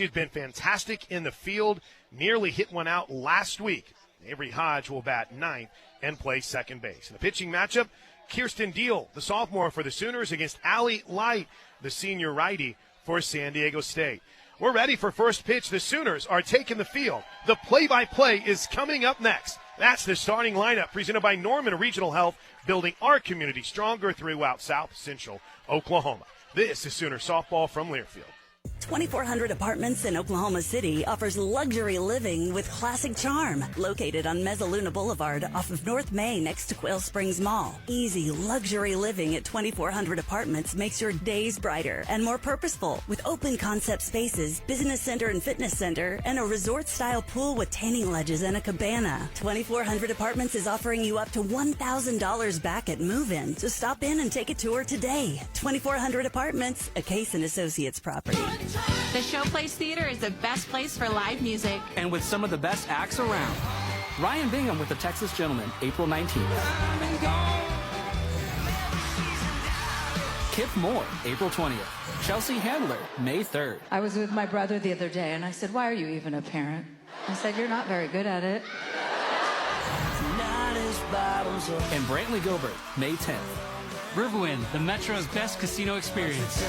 She has been fantastic in the field, nearly hit one out last week. Avery Hodge will bat ninth and play second base. In the pitching matchup, Kirsten Deal, the sophomore for the Sooners, against Allie Light, the senior righty for San Diego State. We're ready for first pitch. The Sooners are taking the field. The play-by-play is coming up next. That's the starting lineup presented by Norman Regional Health, building our community stronger throughout South Central Oklahoma. This is Sooner softball from Learfield. 2400 Apartments in Oklahoma City offers luxury living with classic charm. Located on Mezzaluna Boulevard off of North May next to Quail Springs Mall. Easy luxury living at 2400 Apartments makes your days brighter and more purposeful with open concept spaces, business center and fitness center, and a resort-style pool with tanning ledges and a cabana. 2400 Apartments is offering you up to $1,000 back at move-in, so stop in and take a tour today. 2400 Apartments, a Case & Associates property. The Showplace Theater is the best place for live music. And with some of the best acts around. Ryan Bingham with the Texas Gentlemen, April 19th. Kip Moore, April 20th. Chelsea Handler, May 3rd. I was with my brother the other day, and I said, "Why are you even a parent?" I said, "You're not very good at it." And Brantley Gilbert, May 10th. Riverwind, the Metro's best casino experience.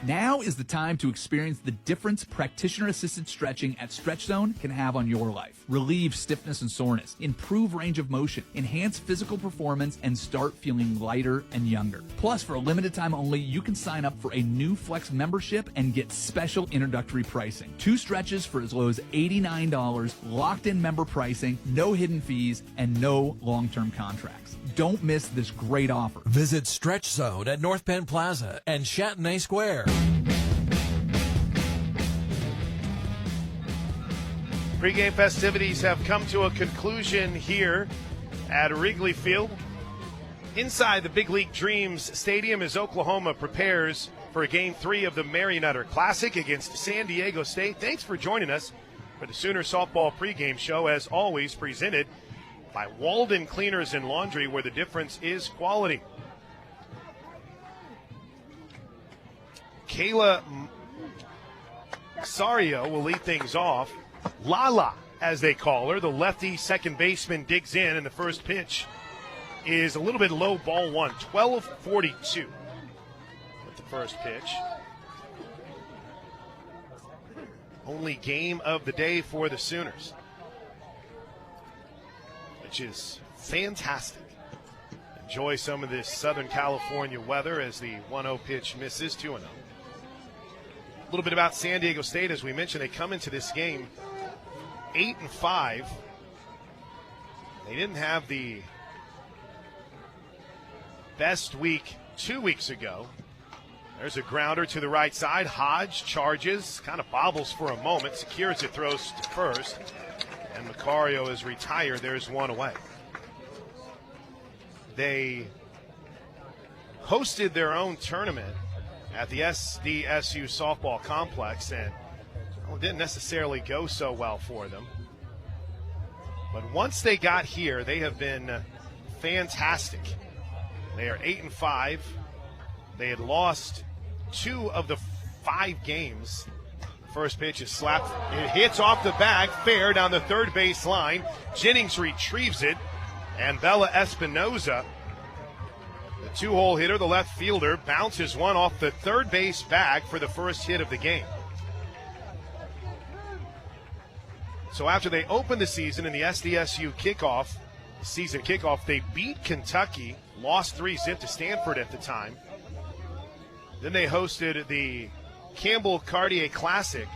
Now is the time to experience the difference practitioner-assisted stretching at Stretch Zone can have on your life. Relieve stiffness and soreness, improve range of motion, enhance physical performance, and start feeling lighter and younger. Plus, for a limited time only, you can sign up for a new Flex membership and get special introductory pricing. 2 stretches for as low as $89, locked-in member pricing, no hidden fees, and no long-term contracts. Don't miss this great offer. Visit Stretch Zone at North Penn Plaza and Chantenay Square. Pre-game festivities have come to a conclusion here at Wrigley Field. Inside the Big League Dreams Stadium as Oklahoma prepares for Game 3 of the Mary Nutter Classic against San Diego State. Thanks for joining us for the Sooner Softball pregame show, as always presented by Walden Cleaners and Laundry, where the difference is quality. Kayla Sario will lead things off. Lala, as they call her, the lefty second baseman, digs in, and the first pitch is a little bit low, ball one. 12-42 with the first pitch. Only game of the day for the Sooners, which is fantastic. Enjoy some of this Southern California weather as the 1-0 pitch misses, 2-0. A little bit about San Diego State. As we mentioned, they come into this game 8-5. They didn't have the best week 2 weeks ago. There's a grounder to the right side. Hodge charges, kind of bobbles for a moment, secures it, throws to first. And Macario is retired. There's one away. They hosted their own tournament at the SDSU softball complex, and it didn't necessarily go so well for them. But once they got here, they have been fantastic. They are 8-5. They had lost 2 of the 5 games. First pitch is slapped. It hits off the bag, fair down the third base line. Jennings retrieves it, and Bella Espinoza, the 2-hole hitter, the left fielder, bounces one off the third base bag for the first hit of the game. So after they opened the season in the SDSU season kickoff, they beat Kentucky, lost 3-0 to Stanford at the time. Then they hosted the Campbell Cartier Classic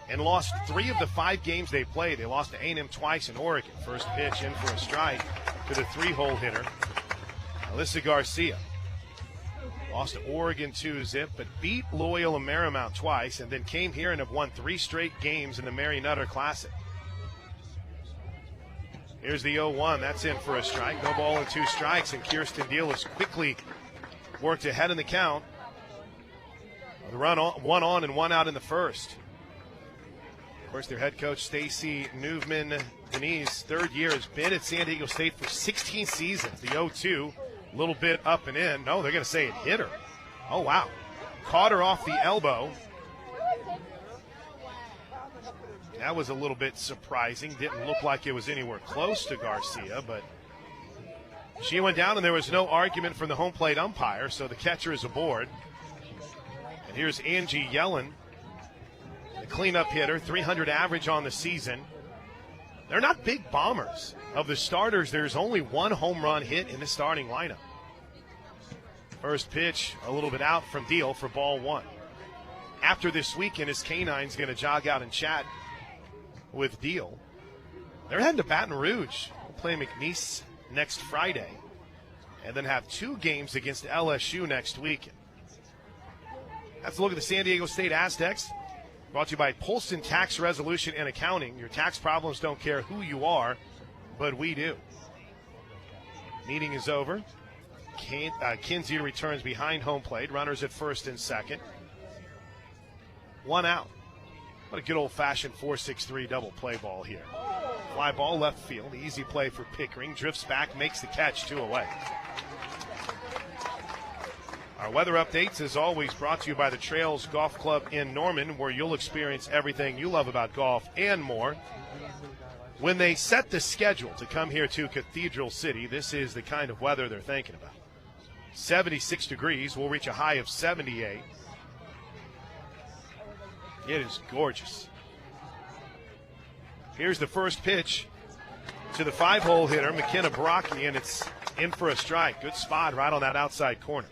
and lost 3 of the 5 games they played. They lost to A&M twice in Oregon. First pitch in for a strike to the 3-hole hitter, Alyssa Garcia. Lost to Oregon 2-0, but beat Loyola Marymount twice, and then came here and have won 3 straight games in the Mary Nutter Classic. Here's the 0-1. That's in for a strike. No ball and 2 strikes, and Kirsten Deal has quickly worked ahead in the count. The run on, 1 on and 1 out in the first. Of course, their head coach, Stacy Newman Denise, 3rd year, has been at San Diego State for 16 seasons. The 0-2, a little bit up and in. No, they're going to say it hit her. Oh, wow. Caught her off the elbow. That was a little bit surprising. Didn't look like it was anywhere close to Garcia, but she went down and there was no argument from the home plate umpire, so the catcher is aboard. And here's Angie Yellen, the cleanup hitter, 300 average on the season. They're not big bombers. Of the starters, there's only one home run hit in the starting lineup. First pitch, a little bit out from Deal for ball one. After this weekend, his Canine's going to jog out and chat with Deal. They're heading to Baton Rouge. We'll play McNeese next Friday and then have 2 games against LSU next weekend. That's a look at the San Diego State Aztecs. Brought to you by Polston Tax Resolution and Accounting. Your tax problems don't care who you are, but we do. Meeting is over. Kinsey returns behind home plate. Runners at first and second. 1 out. What a good old-fashioned 4-6-3 double play ball here. Fly ball left field. Easy play for Pickering. Drifts back, makes the catch, 2 away. Our weather updates, as always, brought to you by the Trails Golf Club in Norman, where you'll experience everything you love about golf and more. When they set the schedule to come here to Cathedral City, this is the kind of weather they're thinking about. 76 degrees. We'll reach a high of 78. It is gorgeous. Here's the first pitch to the 5-hole hitter, McKenna Brocky, and it's in for a strike. Good spot right on that outside corner.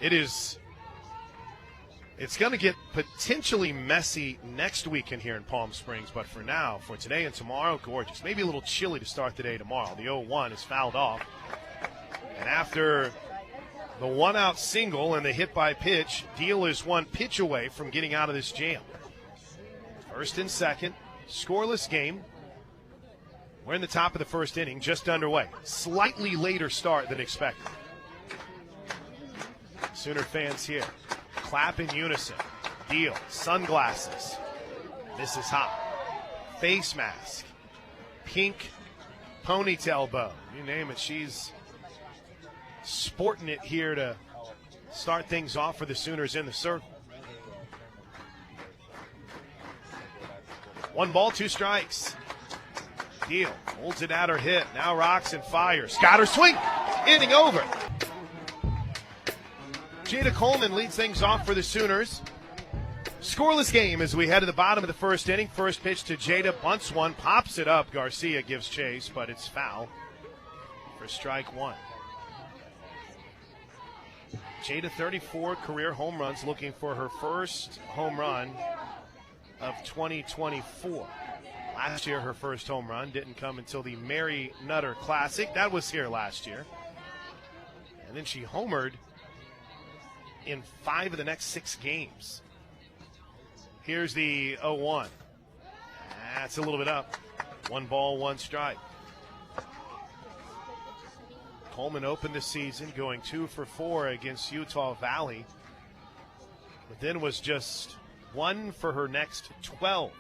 It's going to get potentially messy next weekend here in Palm Springs, but for now, for today and tomorrow, gorgeous. Maybe a little chilly to start the day tomorrow. The 0-1 is fouled off. And after the 1-out single and the hit by pitch, Deal is 1 pitch away from getting out of this jam. First and second, scoreless game. We're in the top of the first inning, just underway. Slightly later start than expected. Sooner fans here clap in unison. Deal, sunglasses. This is hot. Face mask. Pink ponytail bow. You name it, she's sporting it here to start things off for the Sooners in the circle. 1 ball, 2 strikes. Deal holds it at her hit. Now rocks and fires. Got her swing. Inning over. Jada Coleman leads things off for the Sooners. Scoreless game as we head to the bottom of the first inning. First pitch to Jada, bunts one, pops it up. Garcia gives chase, but it's foul for strike 1. Jada, 34 career home runs, looking for her first home run of 2024. Last year, her first home run didn't come until the Mary Nutter Classic. That was here last year. And then she homered in 5 of the next 6 games. Here's the 0-1. That's a little bit up. 1 ball, 1 strike. Coleman opened the season going 2 for 4 against Utah Valley, but then was just 1 for her next 12.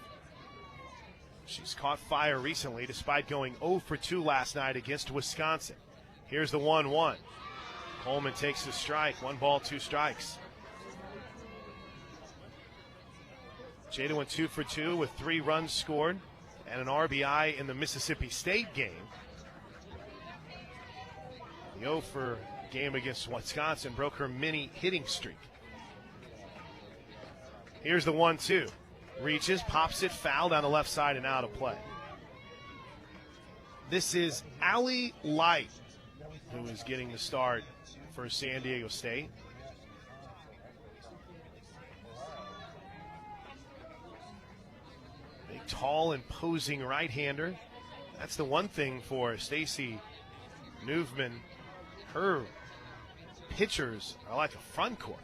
She's caught fire recently despite going 0 for 2 last night against Wisconsin. Here's the 1-1. Coleman takes the strike. 1 ball, 2 strikes. Jada went 2 for 2 with 3 runs scored and an RBI in the Mississippi State game. The 0 for game against Wisconsin broke her mini hitting streak. Here's the 1-2. Reaches, pops it, foul down the left side and out of play. This is Allie Light, who is getting the start for San Diego State. Big, tall, imposing right-hander. That's the one thing for Stacy Newman. Her pitchers are like a front court.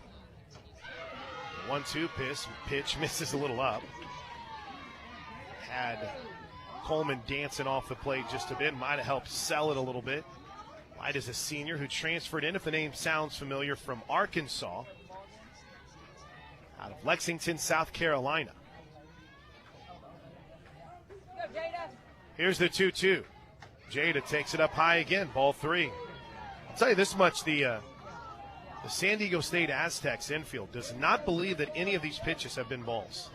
1-2 pitch misses a little up. Had Coleman dancing off the plate just a bit. Might have helped sell it a little bit. Light is a senior who transferred in, if the name sounds familiar, from Arkansas, out of Lexington, South Carolina. Here's the 2-2. Jada takes it up high again, ball 3. I'll tell you this much, the San Diego State Aztecs infield does not believe that any of these pitches have been balls.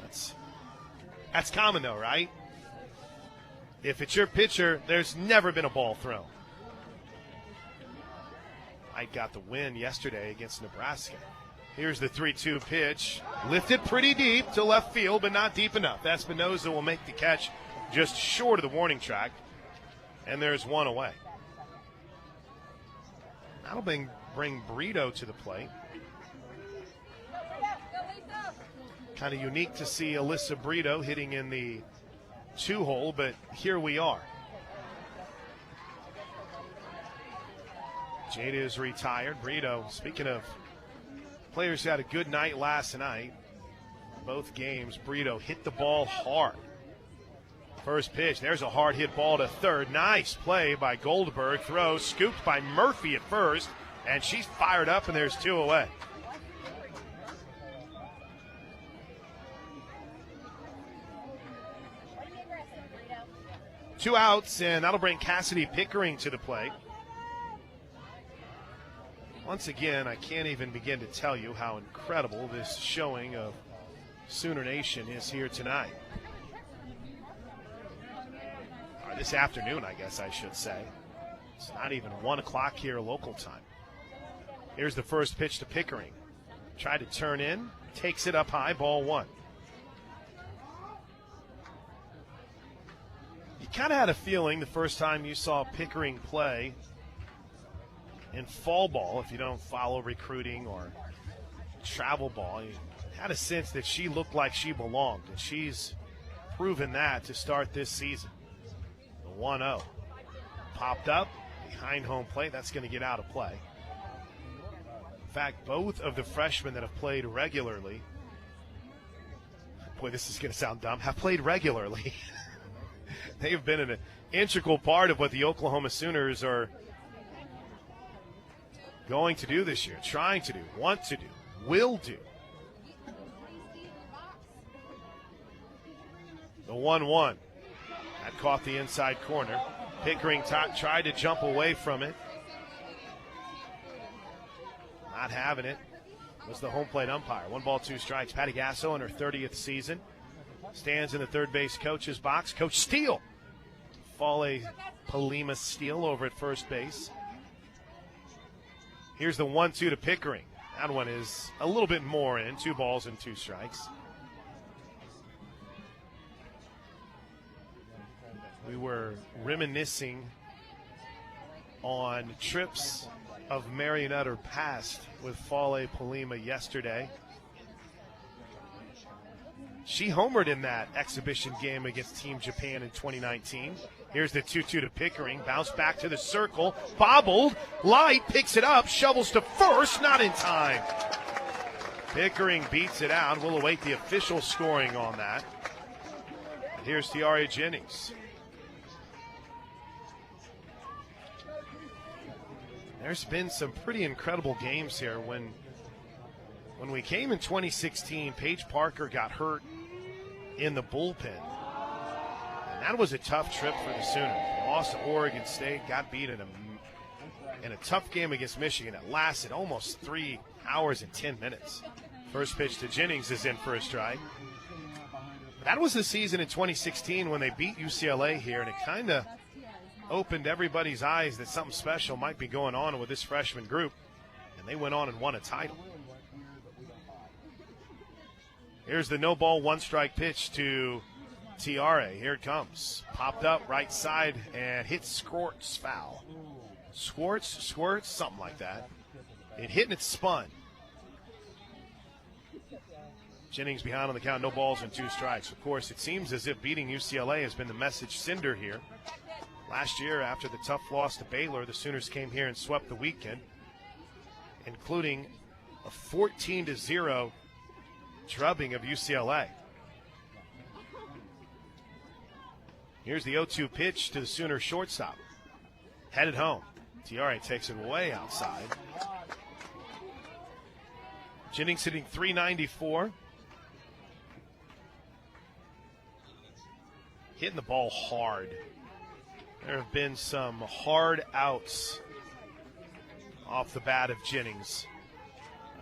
That's common, though, right? If it's your pitcher, there's never been a ball thrown. Knight got the win yesterday against Nebraska. Here's the 3-2 pitch. Lifted pretty deep to left field, but not deep enough. Espinoza will make the catch just short of the warning track. And there's one away. That'll bring Brito to the plate. Kind of unique to see Alyssa Brito hitting in the 2-hole, but here we are. Jada is retired. Brito, speaking of players who had a good night last night, both games, Brito hit the ball hard. First pitch, there's a hard hit ball to third. Nice play by Goldberg. Throw scooped by Murphy at first, and she's fired up, and there's 2 away. Two outs, and that'll bring Cassidy Pickering to the plate. Once again, I can't even begin to tell you how incredible this showing of Sooner Nation is here tonight. Or this afternoon, I guess I should say. It's not even 1 o'clock here local time. Here's the first pitch to Pickering. Tried to turn in, takes it up high, ball 1. You kind of had a feeling the first time you saw Pickering play in fall ball, if you don't follow recruiting or travel ball, you had a sense that she looked like she belonged, and she's proven that to start this season. The 1-0 popped up behind home plate. That's going to get out of play. In fact, both of the freshmen that have played regularly, boy, this is going to sound dumb, have played regularly. They have been an integral part of what the Oklahoma Sooners are going to do this year, trying to do, want to do, will do. The 1-1. That caught the inside corner. Pickering tried to jump away from it. Not having it was the home plate umpire. 1 ball, 2 strikes. Patty Gasso in her 30th season. Stands in the third base coach's box. Coach Steele. Fale Palima Steele over at first base. Here's the 1-2 to Pickering. That one is a little bit more in. 2 balls and 2 strikes. We were reminiscing on trips of Marionette past with Fale Palima yesterday. She homered in that exhibition game against Team Japan in 2019. Here's the 2-2 to Pickering. Bounce back to the circle. Bobbled. Light picks it up. Shovels to first. Not in time. Pickering beats it out. We'll await the official scoring on that. And here's Tiara Jennings. There's been some pretty incredible games here. When we came in 2016, Paige Parker got hurt in the bullpen. And that was a tough trip for the Sooners. They lost to Oregon State, got beat in a tough game against Michigan. It lasted almost 3 hours and 10 minutes. First pitch to Jennings is in for a strike. That was the season in 2016 when they beat UCLA here, and it kind of opened everybody's eyes that something special might be going on with this freshman group, and they went on and won a title. Here's the no ball, 1 strike pitch to Tiare. Here it comes. Popped up right side and hit Squirts foul. Squirts, something like that. It hit and it spun. Jennings behind on the count, no balls and 2 strikes. Of course, it seems as if beating UCLA has been the message sender here. Last year, after the tough loss to Baylor, the Sooners came here and swept the weekend, including a 14-0 drubbing of UCLA. Here's the 0-2 pitch to the Sooner shortstop. Headed home. Tiare takes it way outside. Jennings hitting .394. Hitting the ball hard. There have been some hard outs off the bat of Jennings.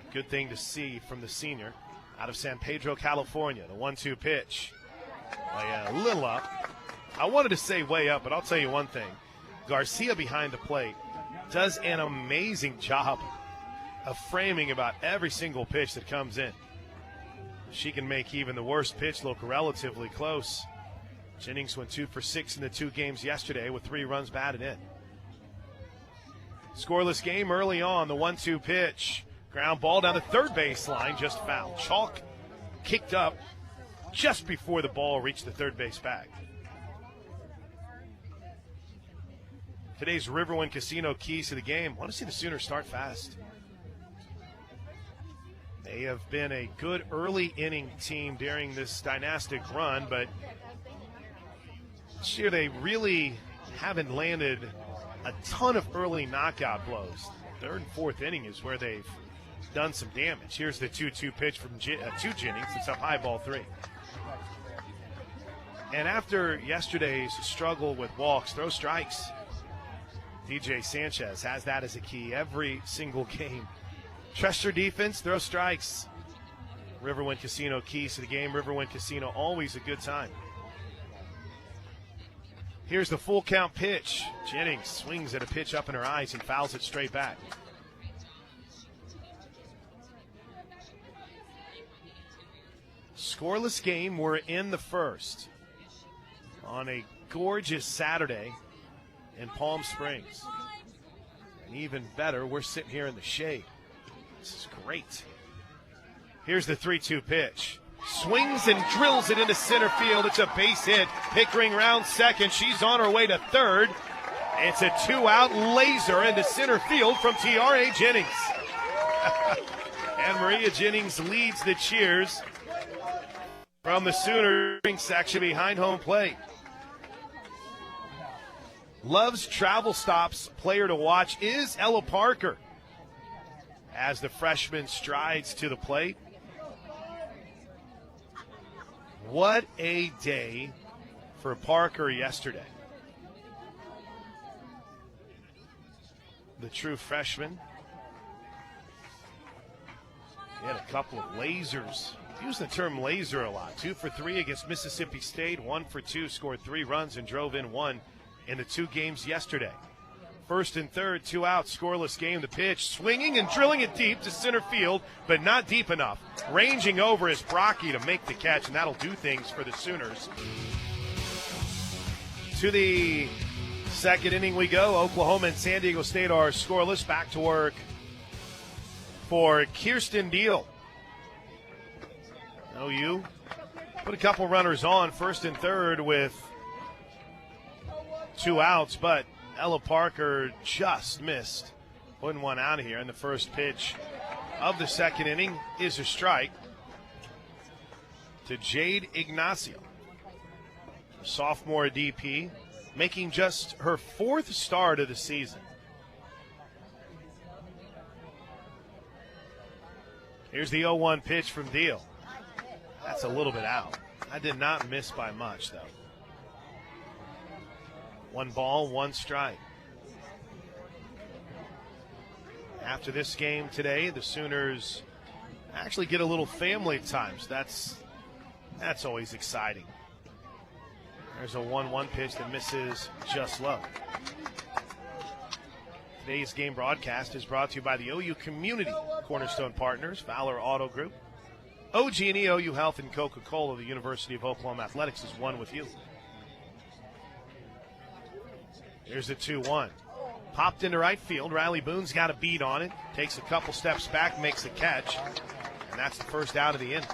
A good thing to see from the senior out of San Pedro, California. The 1-2 pitch. A little up. I wanted to say way up, but I'll tell you one thing. Garcia behind the plate does an amazing job of framing about every single pitch that comes in. She can make even the worst pitch look relatively close. Jennings went 2 for 6 in the 2 games yesterday with 3 runs batted in. Scoreless game early on, the 1-2 pitch. Ground ball down the third base line, just foul. Chalk kicked up just before the ball reached the third base bag. Today's Riverwind Casino keys to the game. Want to see the Sooners start fast. They have been a good early inning team during this dynastic run, but this year they really haven't landed a ton of early knockout blows. Third and fourth inning is where they've done some damage. Here's the 2-2 pitch from Jennings. It's up high, ball 3. And after yesterday's struggle with walks, throw strikes. DJ Sanchez has that as a key every single game. Trust your defense, throw strikes. Riverwind Casino keys to the game. Riverwind Casino, always a good time. Here's the full count pitch. Jennings swings at a pitch up in her eyes and fouls it straight back. Scoreless game. We're in the first on a gorgeous Saturday in Palm Springs. And even better, we're sitting here in the shade. This is great. Here's the 3-2 pitch. Swings and drills it into center field. It's a base hit. Pickering round second. She's on her way to third. It's a 2-out laser into center field from Tiare Jennings. And Maria Jennings leads the cheers from the Sooner section behind home plate. Love's travel stops player to watch is Ella Parker as the freshman strides to the plate. What a day for Parker yesterday. The true freshman. He had a couple of lasers. Use the term laser a lot. 2 for 3 against Mississippi State. 1 for 2, scored 3 runs and drove in 1 in the 2 games yesterday. First and third, 2 outs, scoreless game. The pitch, swinging and drilling it deep to center field, but not deep enough. Ranging over is Brocky to make the catch, and that'll do things for the Sooners. To the second inning we go. Oklahoma and San Diego State are scoreless. Back to work for Kirsten Deal. OU put a couple runners on, first and third with 2 outs, but Ella Parker just missed putting one out of here. And the first pitch of the second inning is a strike to Jade Ignacio, sophomore DP, making just her 4th start of the season. Here's the 0-1 pitch from Deal. That's a little bit out. I did not miss by much, though. 1 ball, 1 strike. After this game today, the Sooners actually get a little family time. So that's always exciting. There's a 1-1 pitch that misses just low. Today's game broadcast is brought to you by the OU Community Cornerstone Partners, Valor Auto Group, OG&E, OU Health, and Coca-Cola. The University of Oklahoma Athletics is one with you. Here's a 2-1. Popped into right field. Riley Boone's got a beat on it. Takes a couple steps back, makes the catch. And that's the first out of the inning.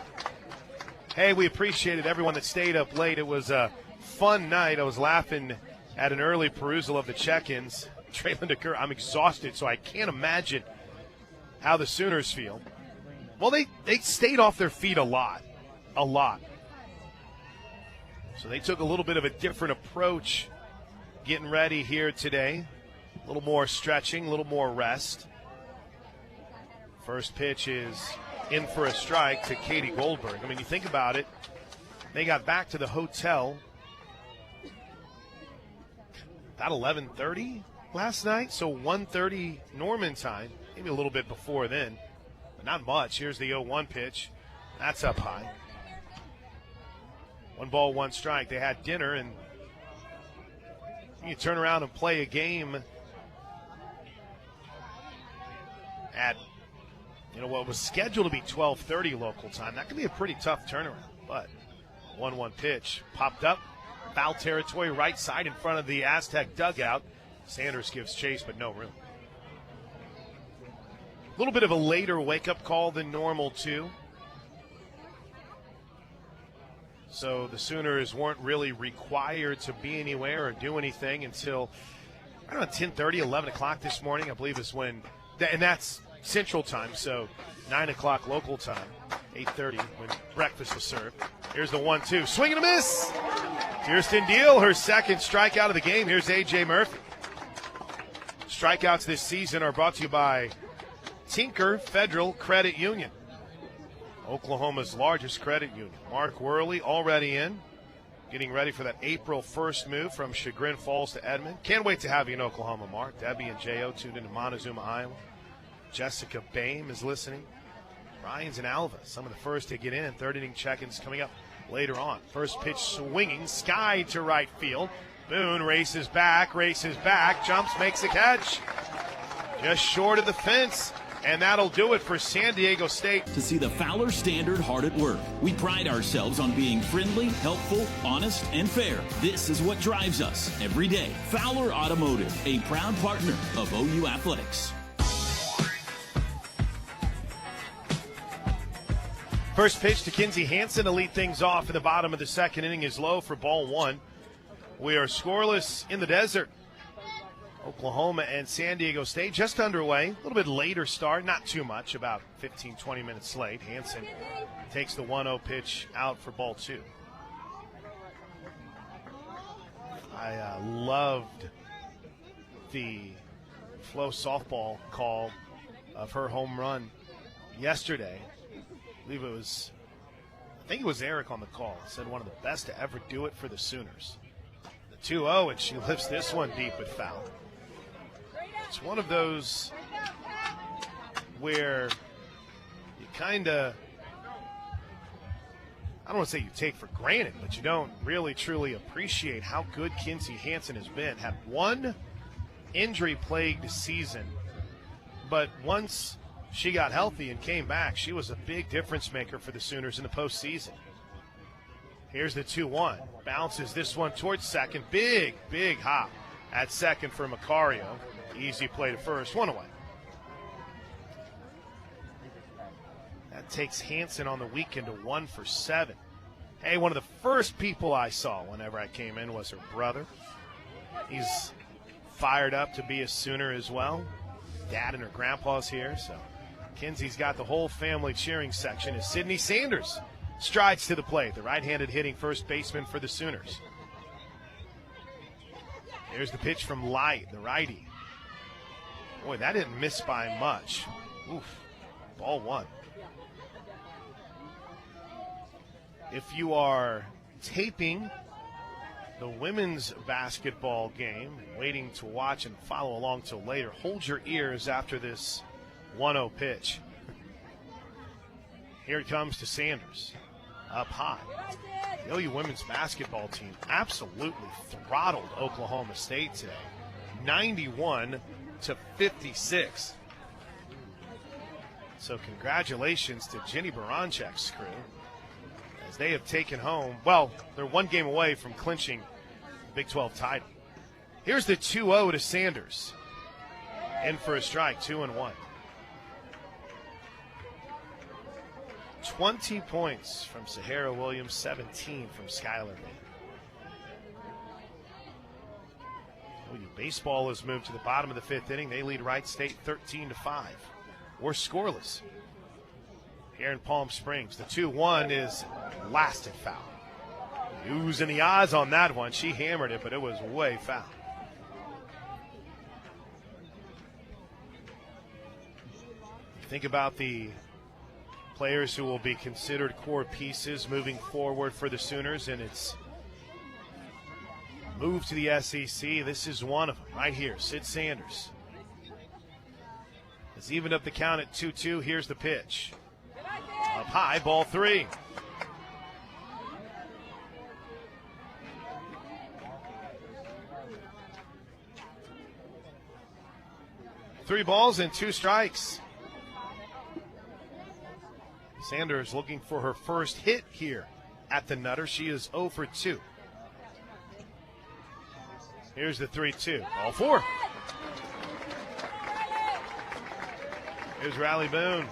Hey, we appreciated everyone that stayed up late. It was a fun night. I was laughing at an early perusal of the check-ins. Traylon DeCur, I'm exhausted, so I can't imagine how the Sooners feel. Well, they stayed off their feet a lot. So they took a little bit of a different approach getting ready here today. A little more stretching, a little more rest. First pitch is in for a strike to Katie Goldberg. I mean, you think about it, they got back to the hotel about 11:30 last night, so 1:30 Norman time, maybe a little bit before then, but not much. Here's the 0-1 pitch. That's up high. 1 ball, 1 strike. They had dinner, and you turn around and play a game at what was scheduled to be 12:30 local time. That could be a pretty tough turnaround. But 1-1 pitch popped up, foul territory, right side in front of the Aztec dugout. Sanders gives chase, but no room. A little bit of a later wake-up call than normal, too. So the Sooners weren't really required to be anywhere or do anything until around 10:30, 11 o'clock this morning, I believe is when, and that's Central Time, so 9 o'clock local time, 8:30 when breakfast was served. Here's the 1-2, swing and a miss. Kirsten Deal, her second strikeout of the game. Here's A.J. Murphy. Strikeouts this season are brought to you by Tinker Federal Credit Union, Oklahoma's largest credit union. Mark Worley already in, getting ready for that April 1st move from Chagrin Falls to Edmond. Can't wait to have you in Oklahoma, Mark. Debbie and J.O. tuned into Montezuma, Iowa. Jessica Boehm is listening. Ryan's in Alva, some of the first to get in. Third inning check-ins coming up later on. First pitch swinging, sky to right field. Boone races back, jumps, makes a catch. Just short of the fence. And that'll do it for San Diego State. To see the Fowler Standard hard at work. We pride ourselves on being friendly, helpful, honest, and fair. This is what drives us every day. Fowler Automotive, a proud partner of OU Athletics. First pitch to Kinsey Hansen to lead things off in the bottom of the second inning is low for ball 1. We are scoreless in the desert. Oklahoma and San Diego State just underway. A little bit later start, not too much, about 15, 20 minutes late. Hansen takes the 1-0 pitch out for ball 2. I loved the Flo softball call of her home run yesterday. I think it was Eric on the call. Said one of the best to ever do it for the Sooners. The 2-0, and she lifts this one deep but foul. It's one of those where you kind of, I don't want to say you take for granted, but you don't really truly appreciate how good Kinsey Hansen has been. Had one injury-plagued season, but once she got healthy and came back, she was a big difference maker for the Sooners in the postseason. Here's the 2-1. Bounces this one towards second. Big hop at second for Macario. Easy play to first, 1 away. That takes Hansen on the weekend to 1 for 7. Hey, one of the first people I saw whenever I came in was her brother. He's fired up to be a Sooner as well. Dad and her grandpa's here, so Kinsey's got the whole family cheering section as Sydney Sanders strides to the plate, the right-handed hitting first baseman for the Sooners. There's the pitch from Light, the righty. Boy, that didn't miss by much. Oof, ball 1. If you are taping the women's basketball game, waiting to watch and follow along till later, hold your ears after this 1-0 pitch. Here it comes to Sanders. Up high. The OU women's basketball team absolutely throttled Oklahoma State today. 91-56. So congratulations to Jenny Baranchek's crew, as they have taken home, well, they're one game away from clinching the Big 12 title. Here's the 2-0 to Sanders. In for a strike, 2-1. 20 points from Sahara Williams, 17 from Skylar Bay. Baseball has moved to the bottom of the 5th inning. They lead Wright State 13-5. We're scoreless here in Palm Springs. The 2-1 is lasted foul. Oohs and the odds on that one. She hammered it, but it was way foul. Think about the players who will be considered core pieces moving forward for the Sooners, and it's move to the SEC. This is one of them right here, Sid Sanders. It's evened up the count at 2-2. Here's the pitch. Up high, ball 3. 3 balls and 2 strikes. Sanders looking for her first hit here at the Nutter. She is 0 for 2. Here's the 3-2. All 4. Here's Riley Boone.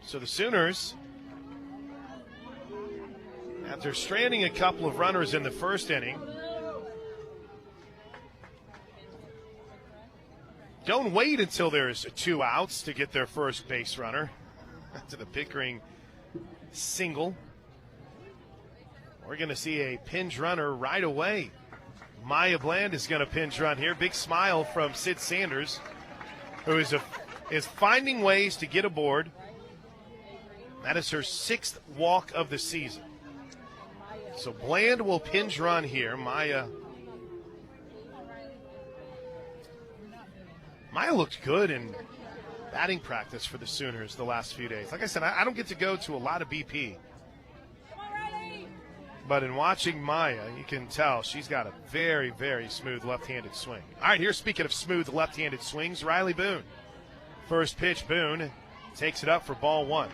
So the Sooners, after stranding a couple of runners in the first inning, don't wait until there's 2 outs to get their first base runner. To the Pickering single. We're going to see a pinch runner right away. Maya Bland is going to pinch run here. Big smile from Sid Sanders, who is finding ways to get aboard. That is her 6th walk of the season. So Bland will pinch run here. Maya looked good in batting practice for the Sooners the last few days. Like I said, I don't get to go to a lot of BP. But in watching Maya, you can tell she's got a very, very smooth left-handed swing. All right, here, speaking of smooth left-handed swings, Riley Boone. First pitch, Boone takes it up for ball 1.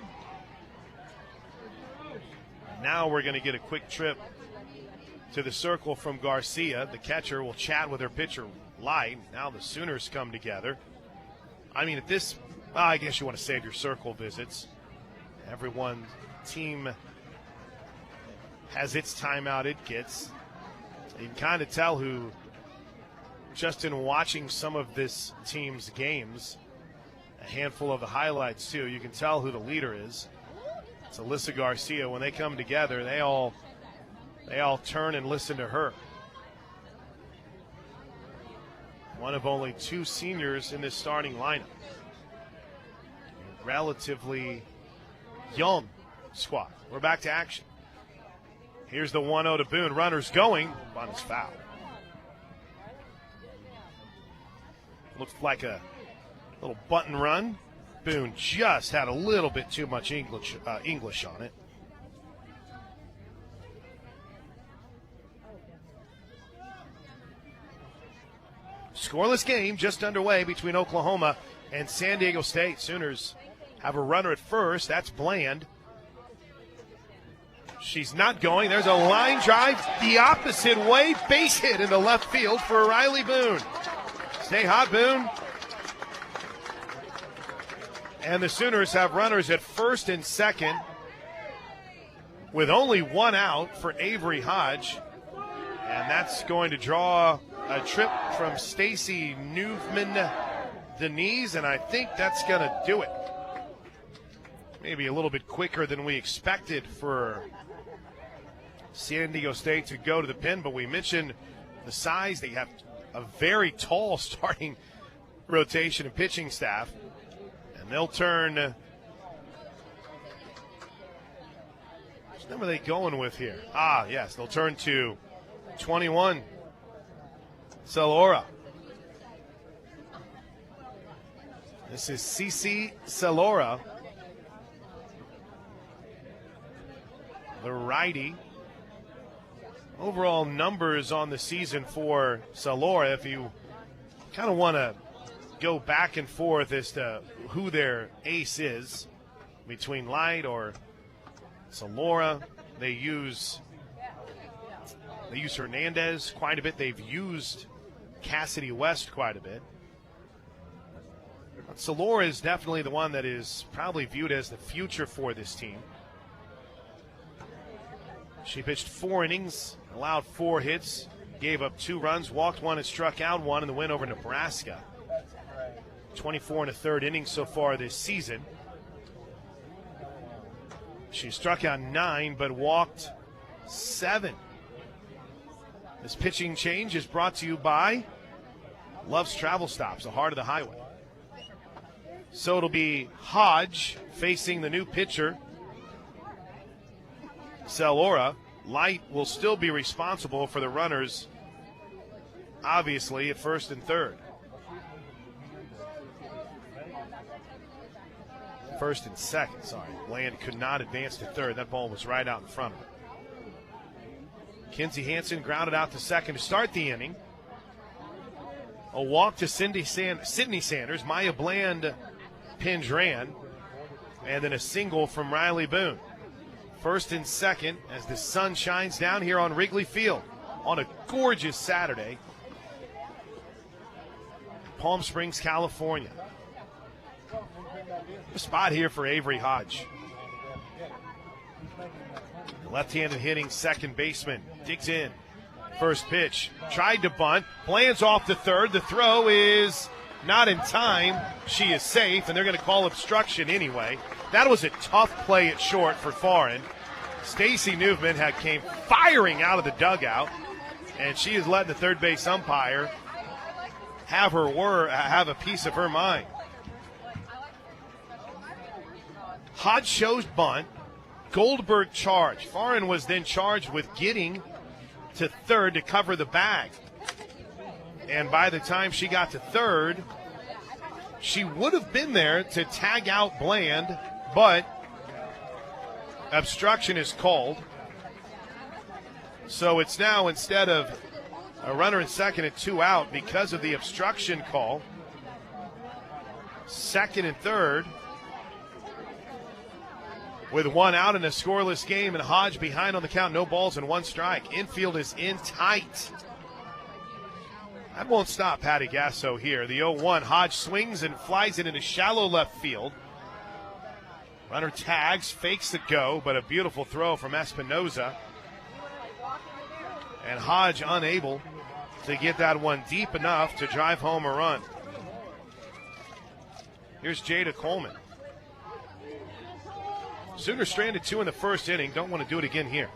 Now we're going to get a quick trip to the circle from Garcia. The catcher will chat with her pitcher, Light. Now the Sooners come together. I mean, at this, I guess you want to save your circle visits. Everyone, team has its timeout it gets. You can kind of tell who, just in watching some of this team's games, a handful of the highlights too, you can tell who the leader is. It's Alyssa Garcia. When they come together, they all turn and listen to her. One of only 2 seniors in this starting lineup. A relatively young squad. We're back to action. Here's the 1-0 to Boone. Runners going. Bunt is foul. Looked like a little bunt and run. Boone just had a little bit too much English on it. Scoreless game just underway between Oklahoma and San Diego State. Sooners have a runner at first. That's Bland. She's not going. There's a line drive the opposite way. Base hit in the left field for Riley Boone. Stay hot, Boone. And the Sooners have runners at first and second with only 1 out for Avery Hodge. And that's going to draw a trip from Stacy Newman-Denise, and I think that's going to do it. Maybe a little bit quicker than we expected for San Diego State to go to the pin, but we mentioned the size. They have a very tall starting rotation and pitching staff, and they'll turn. Which number are they going with here? Yes, they'll turn to 21, Celora. This is Cece Celora, the righty. Overall numbers on the season for Celora, if you kind of want to go back and forth as to who their ace is between Light or Celora, they use Hernandez quite a bit. They've used Cassidy West quite a bit. But Celora is definitely the one that is probably viewed as the future for this team. She pitched 4 innings, allowed 4 hits, gave up 2 runs, walked 1 and struck out 1 in the win over Nebraska. 24 1/3 innings so far this season. She struck out 9 but walked 7. This pitching change is brought to you by Love's Travel Stops, the heart of the highway. So it'll be Hodge facing the new pitcher, Celora. Light will still be responsible for the runners, obviously, at first and third. First and second, sorry. Bland could not advance to third. That ball was right out in front of her. Kinsey Hansen grounded out to second to start the inning. A walk to Sydney Sanders. Maya Bland pinch ran. And then a single from Riley Boone. First and second as the sun shines down here on Wrigley Field on a gorgeous Saturday. Palm Springs, California. A spot here for Avery Hodge. Left-handed hitting second baseman. Digs in. First pitch. Tried to bunt. Bland's off to third. The throw is not in time. She is safe, and they're going to call obstruction anyway. That was a tough play at short for Foreign. Stacy Newman came firing out of the dugout, and she is letting the third base umpire have a piece of her mind. Hodge shows bunt. Goldberg charged. Foreign was then charged with getting to third to cover the bag. And by the time she got to third, she would have been there to tag out Bland, but obstruction is called. So it's now, instead of a runner in second and 2 out because of the obstruction call, second and third with 1 out in a scoreless game, and Hodge behind on the count, no balls and 1 strike. Infield is in tight. That won't stop Patty Gasso here. The 0-1, Hodge swings and flies it into shallow left field. Runner tags, fakes the go, but a beautiful throw from Espinoza. And Hodge unable to get that one deep enough to drive home a run. Here's Jada Coleman. Sooners stranded 2 in the first inning. Don't want to do it again here.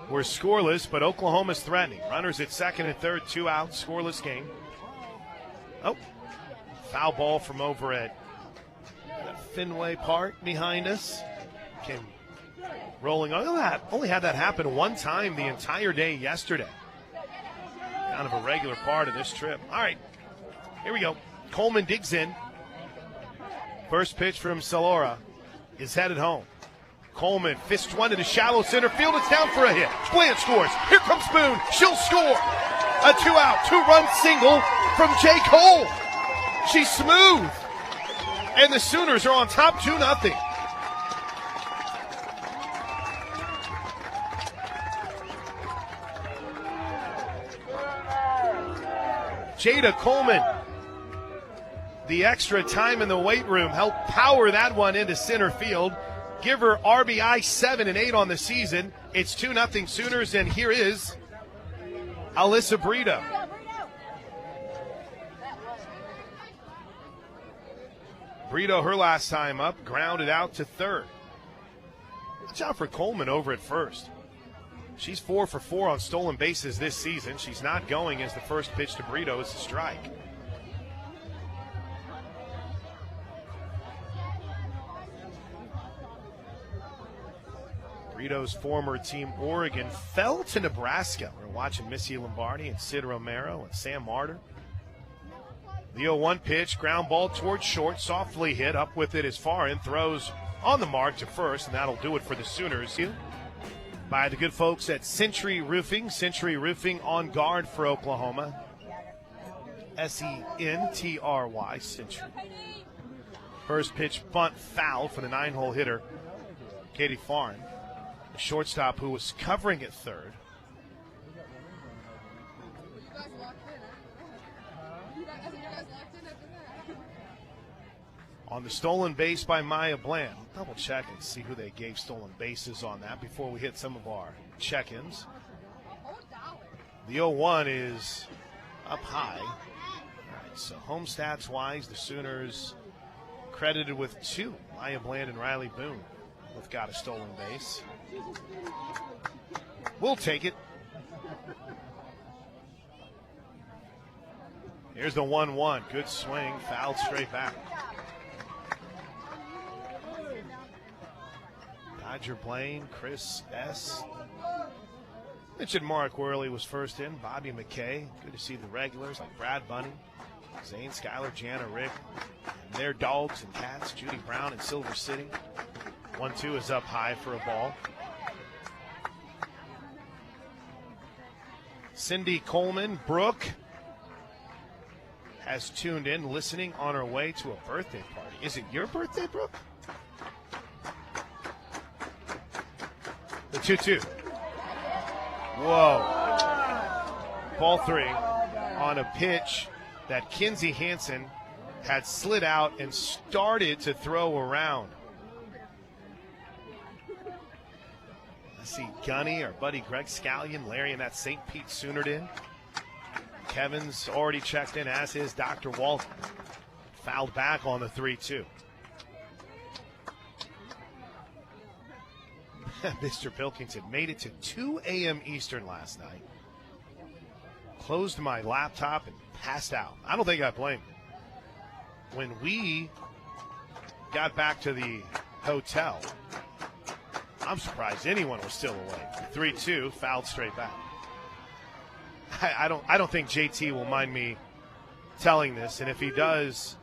We're scoreless, but Oklahoma's threatening. Runners at second and third, 2 out, scoreless game. Oh, foul ball from over at Fenway Park behind us. Came rolling on that. Only had that happen 1 time the entire day yesterday. Kind of a regular part of this trip. All right, here we go. Coleman digs in. First pitch from Salora is headed home. Coleman fists one into shallow center field. It's down for a hit. Bland scores. Here comes Boone. She'll score. A 2-out, 2-run single from Jay Cole. She's smooth. And the Sooners are on top 2-0. Jada Coleman, the extra time in the weight room, helped power that one into center field. Give her RBI 7 and 8 on the season. It's 2-0 Sooners, and here is Alyssa Brito. Brito, her last time up, grounded out to third. Watch out for Coleman over at first. She's 4 for 4 on stolen bases this season. She's not going as the first pitch to Brito is a strike. Brito's former team, Oregon, fell to Nebraska. We're watching Missy Lombardi and Sid Romero and Sam Martyr. The 0-1 pitch, ground ball towards short, softly hit. Up with it is Foreign, throws on the mark to first, and that'll do it for the Sooners. By the good folks at Century Roofing. Century Roofing on guard for Oklahoma. Sentry, Century. First pitch bunt foul for the 9-hole hitter, Katie Foreign. The shortstop who was covering at third. On the stolen base by Maya Bland. Double check and see who they gave stolen bases on that before we hit some of our check-ins. The 0-1 is up high. All right, so home stats-wise, the Sooners credited with 2. Maya Bland and Riley Boone both got a stolen base. We'll take it. Here's the 1-1. Good swing, fouled straight back. Dodger Blaine, Chris S. Mentioned Mark Worley was first in. Bobby McKay. Good to see the regulars like Brad Bunny, Zane, Skyler, Jana, Rick, and their dogs and cats, Judy Brown and Silver City. 1-2 is up high for a ball. Cindy Coleman, Brooke, has tuned in, listening on her way to a birthday party. Is it your birthday, Brooke? The 2-2. Whoa. Ball 3 on a pitch that Kinsey Hansen had slid out and started to throw around. I see Gunny, our buddy Greg Scallion, Larry, and that St. Pete Soonard in. Kevin's already checked in, as is Dr. Walton. Fouled back on the 3-2. Mr. Pilkington made it to 2 a.m. Eastern last night. Closed my laptop and passed out. I don't think I blame him. When we got back to the hotel, I'm surprised anyone was still awake. 3-2, fouled straight back. I don't think JT will mind me telling this, and if he does,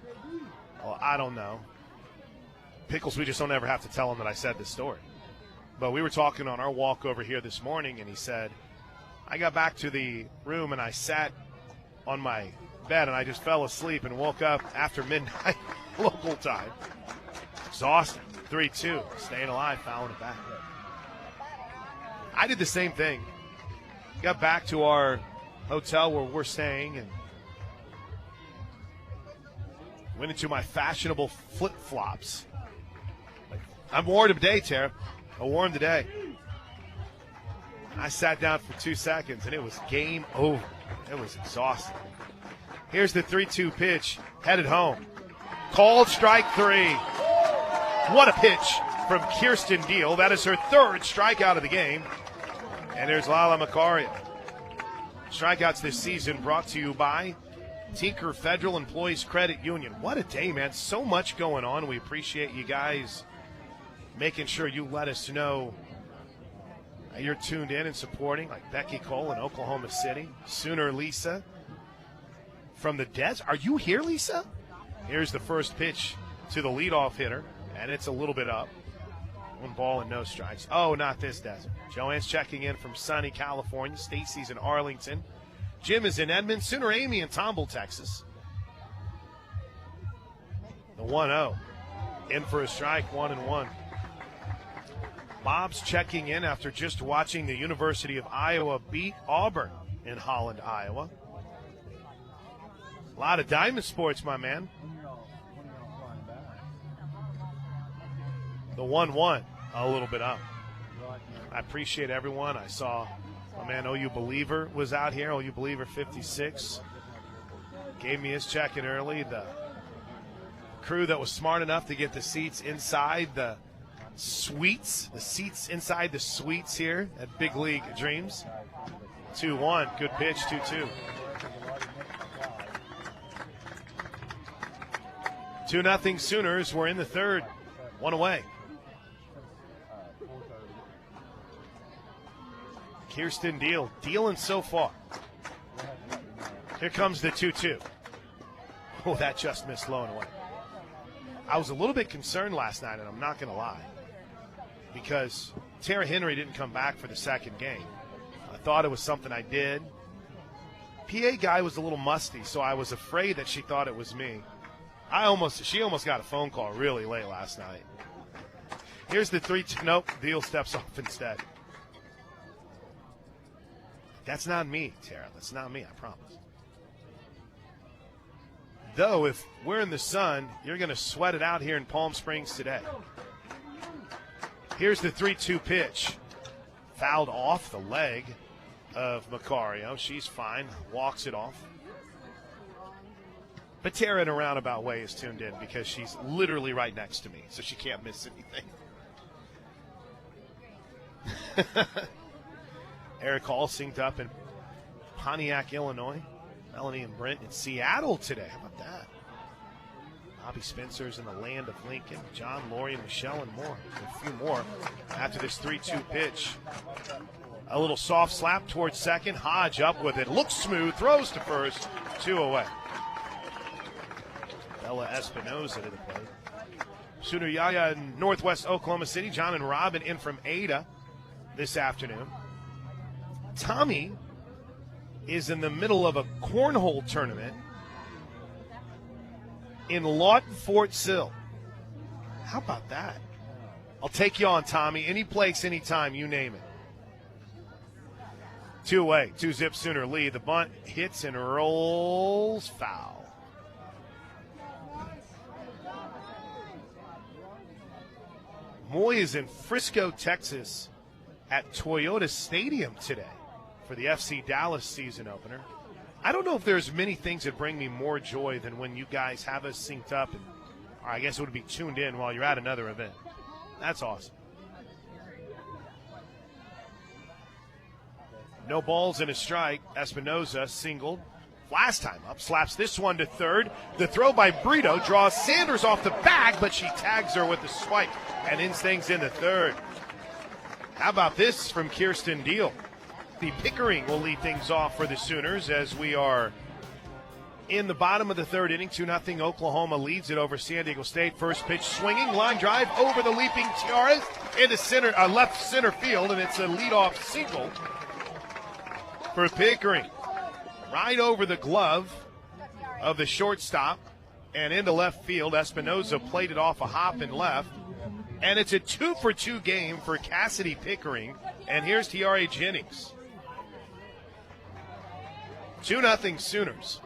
well, I don't know. Pickles, we just don't ever have to tell him that I said this story. But we were talking on our walk over here this morning, and he said, I got back to the room and I sat on my bed and I just fell asleep and woke up after midnight local time. Exhausted. 3-2. Staying alive, fouling it back. I did the same thing. Got back to our hotel where we're staying and went into my fashionable flip-flops. I'm worn today, Tara. I wore them today. I sat down for 2 seconds, and it was game over. It was exhausting. Here's the 3-2 pitch, headed home. Called strike 3. What a pitch from Kirsten Deal. That is her 3rd strikeout of the game. And there's Lala Macario. Strikeouts this season brought to you by Tinker Federal Employees Credit Union. What a day, man. So much going on. We appreciate you guys making sure you let us know you're tuned in and supporting, like Becky Cole in Oklahoma City. Sooner Lisa from the Des. Are you here, Lisa? Here's the first pitch to the leadoff hitter, and it's a little bit up. 1 ball and no strikes. Oh, not this desert. Joanne's checking in from sunny California. Stacy's in Arlington. Jim is in Edmond. Sooner Amy in Tomball, Texas. The 1-0. In for a strike, 1-1. Bob's checking in after just watching the University of Iowa beat Auburn in Holland, Iowa. A lot of diamond sports, my man. The 1-1, a little bit up. I appreciate everyone. I saw my man OU Believer was out here. OU Believer 56. Gave me his check-in early. The crew that was smart enough to get the seats inside the suites, the seats inside the suites here at Big League Dreams. 2-1, good pitch, 2-2. 2-0 Sooners. We're in the 3rd, 1 away. Kirsten Deal, dealing so far. Here comes the 2-2. Oh, that just missed low and away. I was a little bit concerned last night, and I'm not going to lie, because Tara Henry didn't come back for the second game. I thought it was something I did. PA guy was a little musty, so I was afraid that she thought it was me. She almost got a phone call really late last night. Here's the 3-2. Nope, Deal steps off instead. That's not me, Tara. That's not me, I promise. Though, if we're in the sun, you're going to sweat it out here in Palm Springs today. Here's the 3-2 pitch. Fouled off the leg of Macario. She's fine. Walks it off. But Tara, in a roundabout way, is tuned in because she's literally right next to me, so she can't miss anything. Eric Hall synced up in Pontiac, Illinois. Melanie and Brent in Seattle today. How about that? Bobby Spencer's in the land of Lincoln. John, Lori, and Michelle, and more. A few more after this 3-2 pitch. A little soft slap towards second. Hodge up with it. Looks smooth. Throws to first. 2 away. Bella Espinoza to the plate. Sooner Yaya in Northwest Oklahoma City. John and Robin in from Ada this afternoon. Tommy is in the middle of a cornhole tournament in Lawton, Fort Sill. How about that? I'll take you on, Tommy. Any place, anytime, you name it. 2-away, 2-zip Sooner lead. The bunt hits and rolls foul. Moy is in Frisco, Texas at Toyota Stadium today for the FC Dallas season opener. I don't know if there's many things that bring me more joy than when you guys have us synced up and, or I guess it would be tuned in while you're at another event. That's awesome. No balls and a strike. Espinoza singled. Last time up, slaps this one to third. The throw by Brito draws Sanders off the bag, but she tags her with the swipe and ends things into third. How about this from Kirsten Deal? The Pickering will lead things off for the Sooners as we are in the bottom of the third inning. 2-0 Oklahoma leads it over San Diego State. First pitch swinging, line drive over the leaping Tiaras into center, left center field, and it's a leadoff single for Pickering. Right over the glove of the shortstop and into left field. Espinoza played it off a hop and left. And it's a 2-for-2 game for Cassidy Pickering. And here's Tiare Jennings. 2-0 Sooners.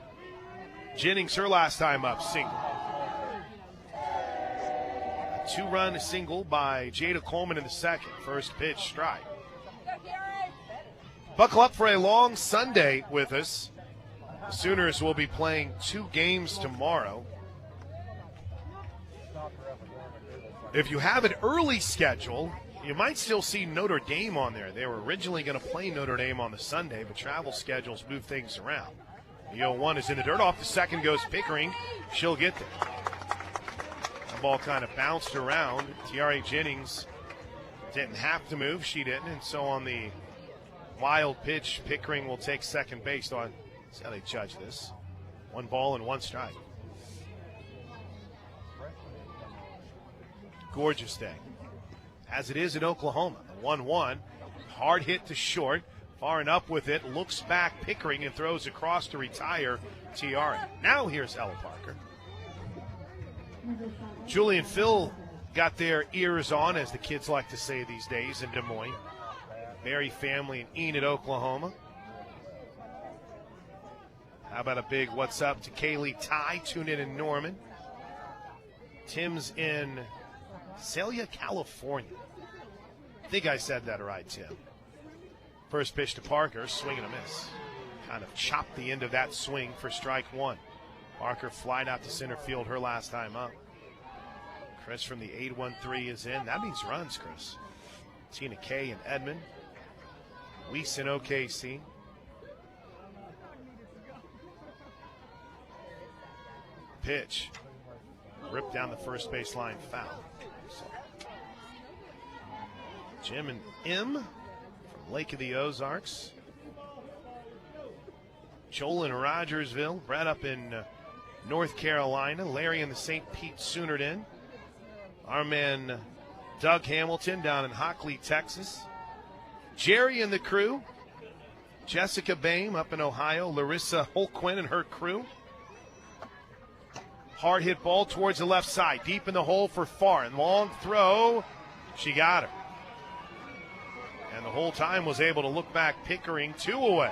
Jennings, her last time up, single. A 2-run single by Jada Coleman in the second. First pitch, strike. Buckle up for a long Sunday with us. The Sooners will be playing 2 games tomorrow. If you have an early schedule, you might still see Notre Dame on there. They were originally going to play Notre Dame on the Sunday, but travel schedules move things around. The 0-1 is in the dirt. Off the second goes Pickering. She'll get there. The ball kind of bounced around. Tiare Jennings didn't have to move. She didn't. And so on the wild pitch, Pickering will take second base. That's how they judge this. 1 ball and 1 strike. Gorgeous day, as it is in Oklahoma. The 1-1, hard hit to short, far and up with it, looks back, Pickering, and throws across to retire Tiare. Now here's Ella Parker. Julie and Phil got their ears on, as the kids like to say these days, in Des Moines. Mary family in Enid, Oklahoma. How about a big what's up to Kaylee Ty, tune in Norman. Tim's in Celia, California. I think I said that right, Tim. First pitch to Parker, swing and a miss. Kind of chopped the end of that swing for strike 1. Parker flied out to center field her last time up. Chris from the 813 is in. That means runs, Chris. Tina K in Edmond. Weiss in OKC. Pitch. Ripped down the first baseline, foul. Jim and M from Lake of the Ozarks. Joel in Rogersville. Brett up in North Carolina. Larry in the St. Pete Soonerton. Our man Doug Hamilton down in Hockley, Texas. Jerry and the crew. Jessica Boehm up in Ohio. Larissa Holquin and her crew. Hard hit ball towards the left side. Deep in the hole for Farn. Long throw. She got her. And the whole time was able to look back. Pickering 2 away.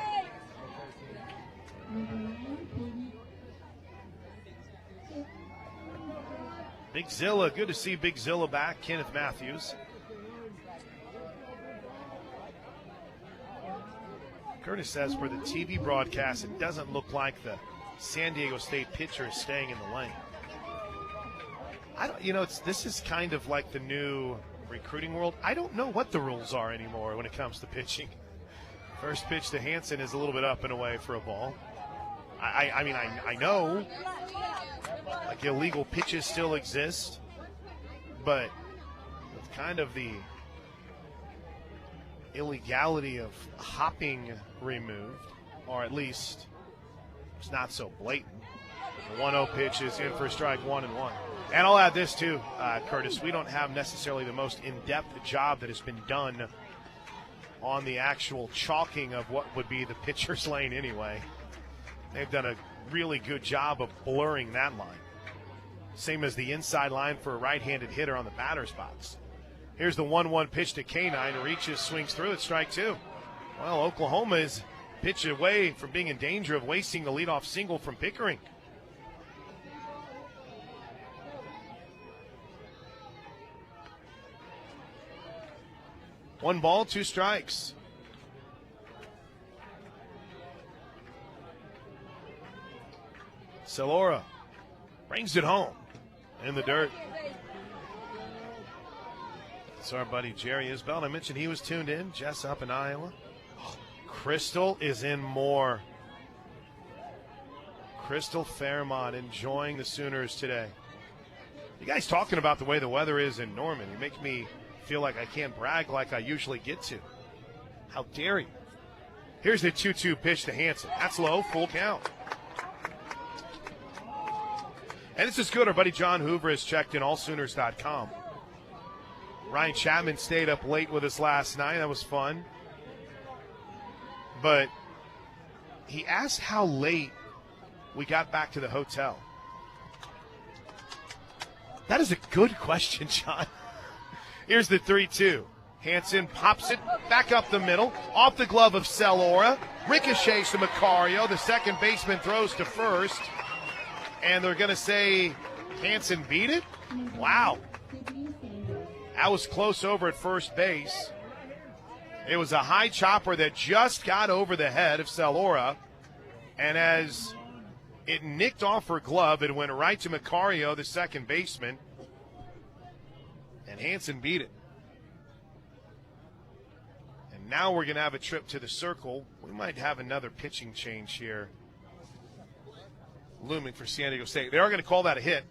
Big Zilla. Good to see Big Zilla back. Kenneth Matthews. Curtis says for the TV broadcast, it doesn't look like the San Diego State pitcher is staying in the lane. This is kind of like the new recruiting world. I don't know what the rules are anymore when it comes to pitching. First pitch to Hansen is a little bit up and away for a ball. I know like illegal pitches still exist, but with kind of the illegality of hopping removed, or at least it's not so blatant. The 1-0 pitch is in for strike 1-1. And I'll add this too, Curtis. We don't have necessarily the most in-depth job that has been done on the actual chalking of what would be the pitcher's lane anyway. They've done a really good job of blurring that line. Same as the inside line for a right-handed hitter on the batter's box. Here's the 1-1 pitch to K9. Reaches, swings through it, strike two. Well, Oklahoma is pitched away from being in danger of wasting the leadoff single from Pickering. One ball, two strikes. Celora brings it home in the dirt. It's our buddy Jerry Isbell. I mentioned he was tuned in. Jess up in Iowa. Crystal is in more. Crystal Fairmont enjoying the Sooners today. You guys talking about the way the weather is in Norman. You make me feel like I can't brag like I usually get to. How dare you? Here's the 2-2 pitch to Hansen. That's low, full count. And this is good. Our buddy John Hoover has checked in, allsooners.com. Ryan Chapman stayed up late with us last night. That was fun. But he asked how late we got back to the hotel. That is a good question, John. Here's the 3-2. Hansen pops it back up the middle, off the glove of Celora. Ricochets to Macario. The second baseman throws to first. And they're going to say Hansen beat it? Wow. That was close over at first base. It was a high chopper that just got over the head of Celora. And as it nicked off her glove, it went right to Macario, the second baseman. And Hansen beat it. And now we're going to have a trip to the circle. We might have another pitching change here looming for San Diego State. They are going to call that a hit.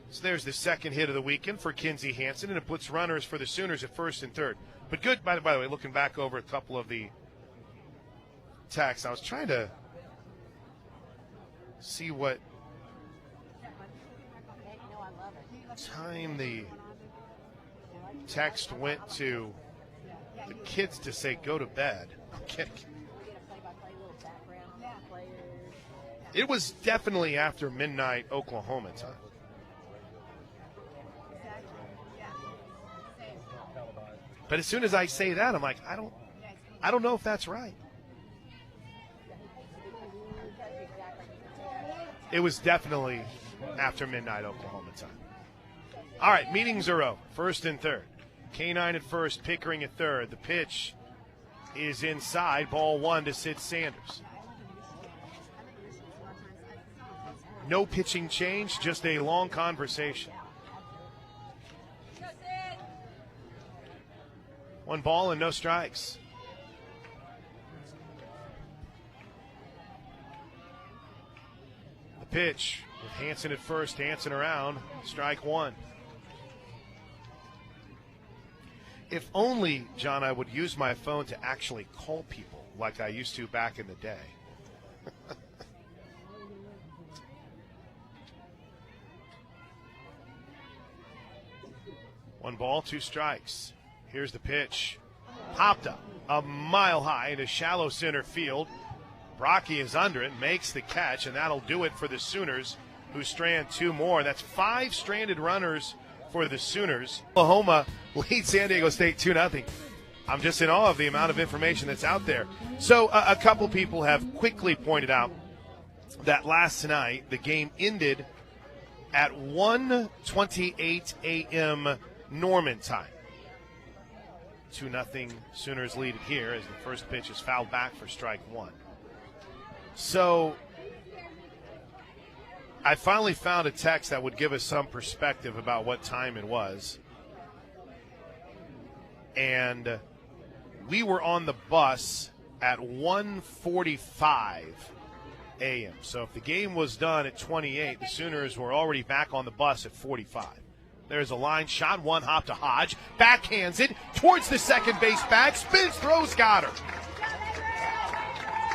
So there's the second hit of the weekend for Kinsey Hansen, and it puts runners for the Sooners at first and third. But good, by the way, looking back over a couple of the texts, I was trying to see what time the text went to the kids to say go to bed. I'm kidding. It was definitely after midnight Oklahoma time. But as soon as I say that, I'm like, I don't know if that's right. It was definitely after midnight Oklahoma time. All right, meetings are over. First and third. K9 at first, Pickering at third. The pitch is inside. Ball one to Sid Sanders. No pitching change, just a long conversation. One ball and no strikes. The pitch with Hansen at first, Hansen around, strike one. If only, John, I would use my phone to actually call people like I used to back in the day. One ball, two strikes. Here's the pitch. Popped up a mile high into shallow center field. Brocky is under it, makes the catch, and that'll do it for the Sooners, who strand two more. That's 5 stranded runners for the Sooners. Oklahoma leads San Diego State 2-0. I'm just in awe of the amount of information that's out there. So a couple people have quickly pointed out that last night the game ended at 1:28 a.m. Norman time. 2-0 Sooners lead it here as the first pitch is fouled back for strike one. So I finally found a text that would give us some perspective about what time it was. And we were on the bus at 1:45 a.m. So if the game was done at 28, the Sooners were already back on the bus at 45. There's a line shot, one hop to Hodge, backhands it towards the second base bag, spins, throws, got her.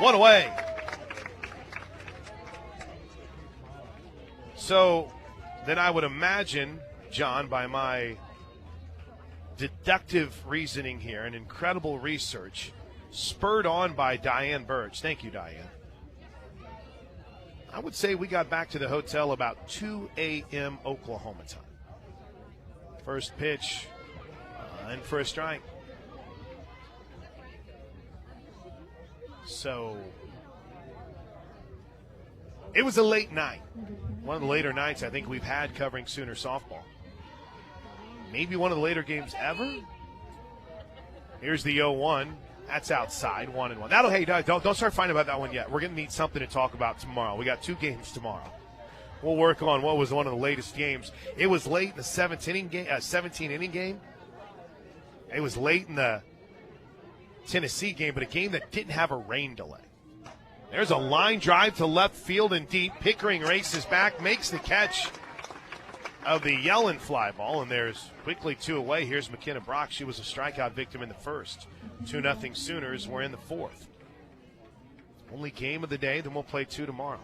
One away. So then I would imagine, John, by my deductive reasoning here and incredible research spurred on by Diane Birch. Thank you, Diane. I would say we got back to the hotel about 2 a.m. Oklahoma time. First pitch and for a strike. So it was a late night. One of the later nights I think we've had covering Sooner softball. Maybe one of the later games ever. Here's the 0-1. That's outside, 1-1. Hey, don't start fighting about that one yet. We're going to need something to talk about tomorrow. We got 2 games tomorrow. We'll work on what was one of the latest games. It was late in the 17-inning game. It was late in the Tennessee game, but a game that didn't have a rain delay. There's a line drive to left field and deep. Pickering races back, makes the catch of the Yellen fly ball, and there's quickly 2 away. Here's McKenna Brock. She was a strikeout victim in the first. 2-0 Sooners. We're in the fourth. Only game of the day, then we'll play 2 tomorrow.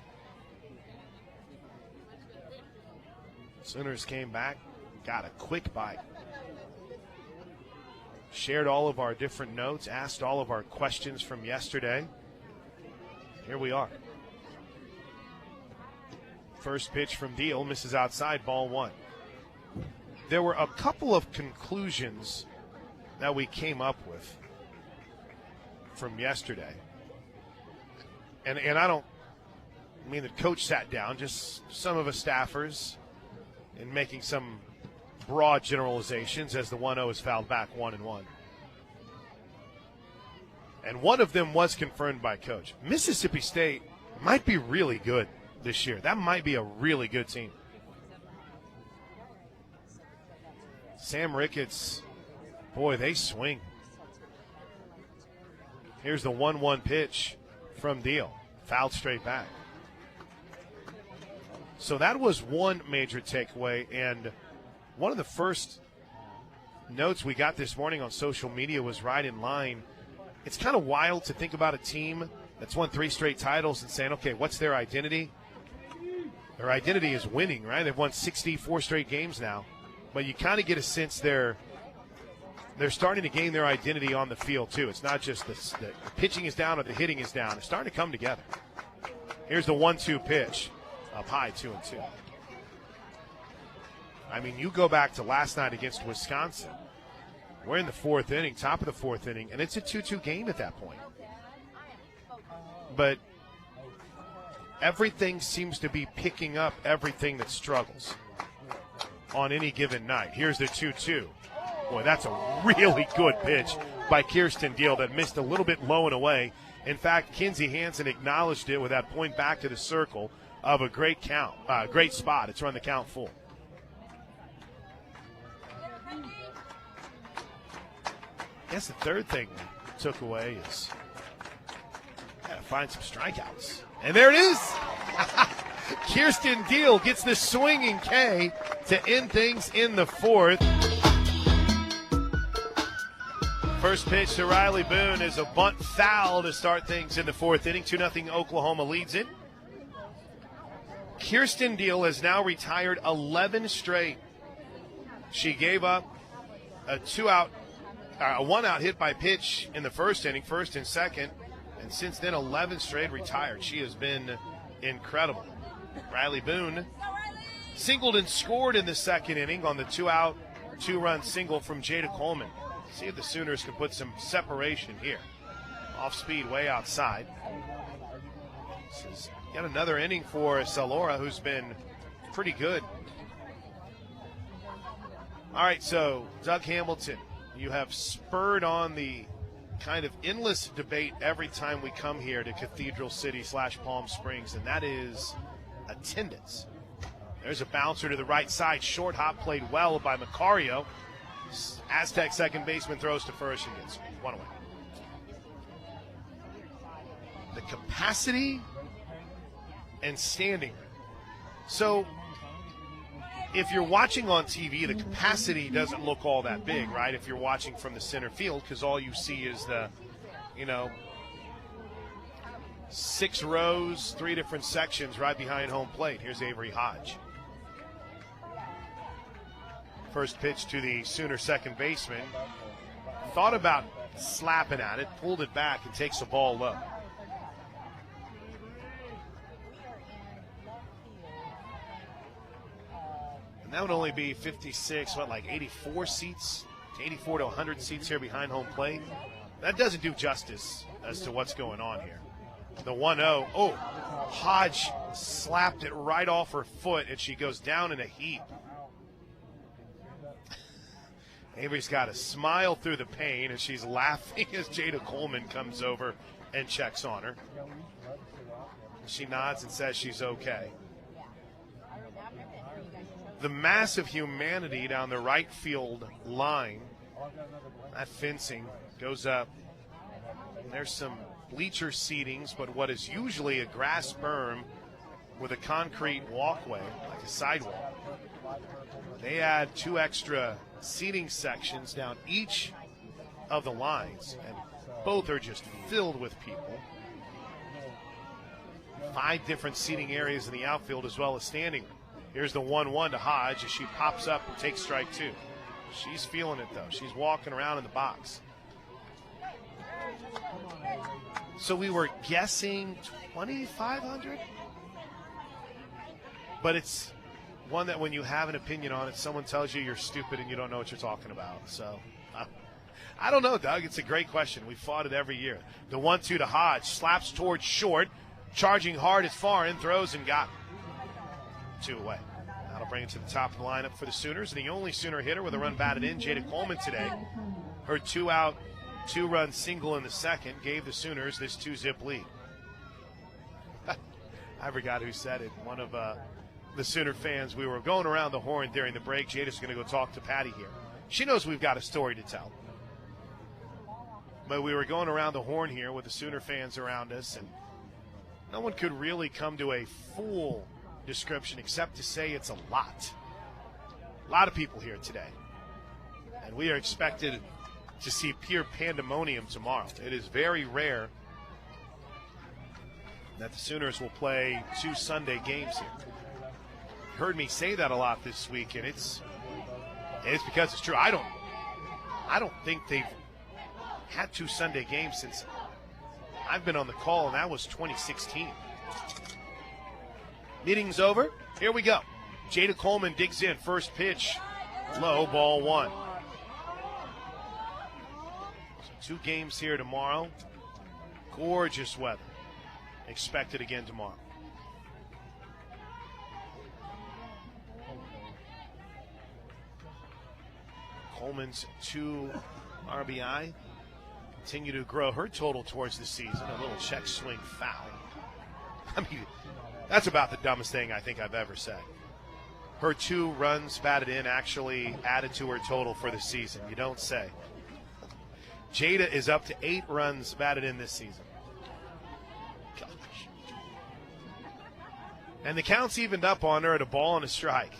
Sooners came back, got a quick bite. Shared all of our different notes, asked all of our questions from yesterday. Here we are. First pitch from Deal, misses outside, ball 1. There were a couple of conclusions that we came up with from yesterday. And I don't mean the coach sat down, just some of us staffers in making some broad generalizations as the 1-0 is fouled back 1-1. And one of them was confirmed by coach. Mississippi State might be really good this year. That might be a really good team. Sam Ricketts, boy, they swing. Here's the 1-1 pitch from Deal. Fouled straight back. So that was one major takeaway, and one of the first notes we got this morning on social media was right in line. It's kind of wild to think about a team that's won 3 straight titles and saying, okay, what's their identity? Their identity is winning, right? They've won 64 straight games now. But you kind of get a sense they're starting to gain their identity on the field, too. It's not just the pitching is down or the hitting is down. It's starting to come together. Here's the 1-2 pitch. Up high, 2-2. I mean, you go back to last night against Wisconsin. We're in the 4th inning, top of the 4th inning, and it's a 2-2 game at that point. But everything seems to be picking up everything that struggles on any given night. Here's the 2-2. Boy, that's a really good pitch by Kirsten Deal that missed a little bit low and away. In fact, Kinsey Hansen acknowledged it with that point back to the circle of a great count, great spot. It's run the count full. I guess the third thing we took away is got to find some strikeouts. And there it is. Kirsten Deal gets the swinging K to end things in the 4th. First pitch to Riley Boone is a bunt foul to start things in the 4th inning. 2-0 Oklahoma leads it. Kirsten Deal has now retired 11 straight. She gave up a 1-out hit by pitch in the first inning, first and second, and since then 11 straight retired. She has been incredible. Riley Boone singled and scored in the second inning on the 2-out, 2-run single from Jada Coleman. See if the Sooners can put some separation here. Off speed, way outside. This is yet another inning for Salora, who's been pretty good. All right, so Doug Hamilton, you have spurred on the kind of endless debate every time we come here to Cathedral City / Palm Springs, and that is attendance. There's a bouncer to the right side. Short hop played well by Macario. Aztec second baseman throws to first and gets 1 away. The capacity and standing room. So if you're watching on TV, the capacity doesn't look all that big, right? If you're watching from the center field, because all you see is the, 6 rows, 3 different sections right behind home plate. Here's Avery Hodge. First pitch to the Sooner second baseman. Thought about slapping at it, pulled it back, and takes the ball low. And that would only be 56, 84 seats, 84 to 100 seats here behind home plate. That doesn't do justice as to what's going on here. The 1-0. Oh, Hodge slapped it right off her foot, and she goes down in a heap. Avery's got a smile through the pain, and she's laughing as Jada Coleman comes over and checks on her. She nods and says she's okay. The massive humanity down the right field line, that fencing goes up. And there's some bleacher seatings, but what is usually a grass berm with a concrete walkway, like a sidewalk. They add 2 extra seating sections down each of the lines, and both are just filled with people. 5 different seating areas in the outfield as well as standing. Here's the 1-1 to Hodge as she pops up and takes strike 2. She's feeling it, though. She's walking around in the box. So we were guessing 2,500? But it's one that when you have an opinion on it, someone tells you you're stupid and you don't know what you're talking about. So I don't know, Doug. It's a great question. We fought it every year. The 1-2 to Hodge, slaps towards short, charging hard as far in, throws and got 2 away. That'll bring it to the top of the lineup for the Sooners. And the only Sooner hitter with a run batted in, Jada Coleman today. Her 2-out, 2-run single in the second gave the Sooners this 2-zip lead. I forgot who said it. One of the Sooner fans. We were going around the horn during the break. Jada's going to go talk to Patty here. She knows we've got a story to tell. But we were going around the horn here with the Sooner fans around us, and no one could really come to a full description except to say it's a lot. A lot of people here today. And we are expected to see pure pandemonium tomorrow. It is very rare that the Sooners will play 2 Sunday games here. Heard me say that a lot this week, and it's because it's true. I don't think they've had 2 Sunday games since I've been on the call, and that was 2016. Meeting's over. Here we go. Jada Coleman digs in. First pitch, low, ball 1. So 2 games here tomorrow. Gorgeous weather expected again tomorrow. Coleman's 2 RBI continue to grow her total towards the season. A little check swing foul. I mean, that's about the dumbest thing I think I've ever said. Her 2 runs batted in actually added to her total for the season. You don't say. Jada is up to 8 runs batted in this season. Gosh. And the count's evened up on her at a ball and a strike.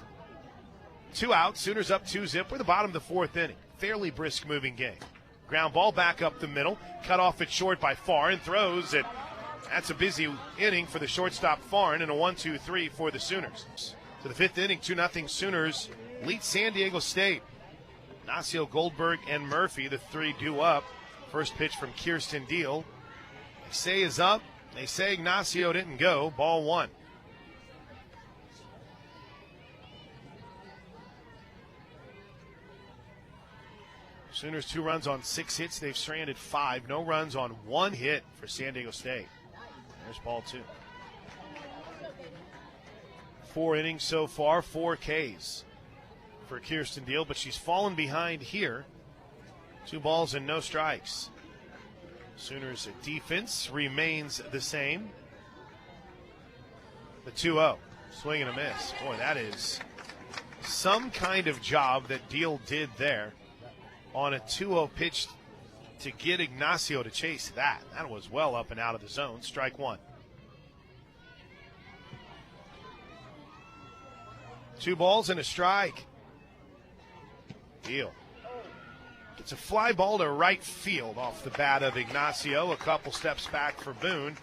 2 out, Sooners up 2-zip. We're the bottom of the 4th inning. Fairly brisk moving game. Ground ball back up the middle. Cut off at short by Farn. Throws it. That's a busy inning for the shortstop Farn and a 1-2-3 for the Sooners. To the 5th inning, 2-0 Sooners lead San Diego State. Ignacio, Goldberg, and Murphy, the 3 due up. First pitch from Kirsten Deal. They say is up. They say Ignacio didn't go. Ball 1. Sooners 2 runs on 6 hits. They've stranded 5. No runs on 1 hit for San Diego State. There's ball 2. 4 innings so far, 4 Ks for Kirsten Deal, but she's fallen behind here. 2 balls and no strikes. Sooners defense remains the same. The 2-0. Swing and a miss. Boy, that is some kind of job that Deal did there on a 2-0 pitch to get Ignacio to chase that. That was well up and out of the zone. Strike 1. 2 balls and a strike. Deal. It's a fly ball to right field off the bat of Ignacio. A couple steps back for Boone.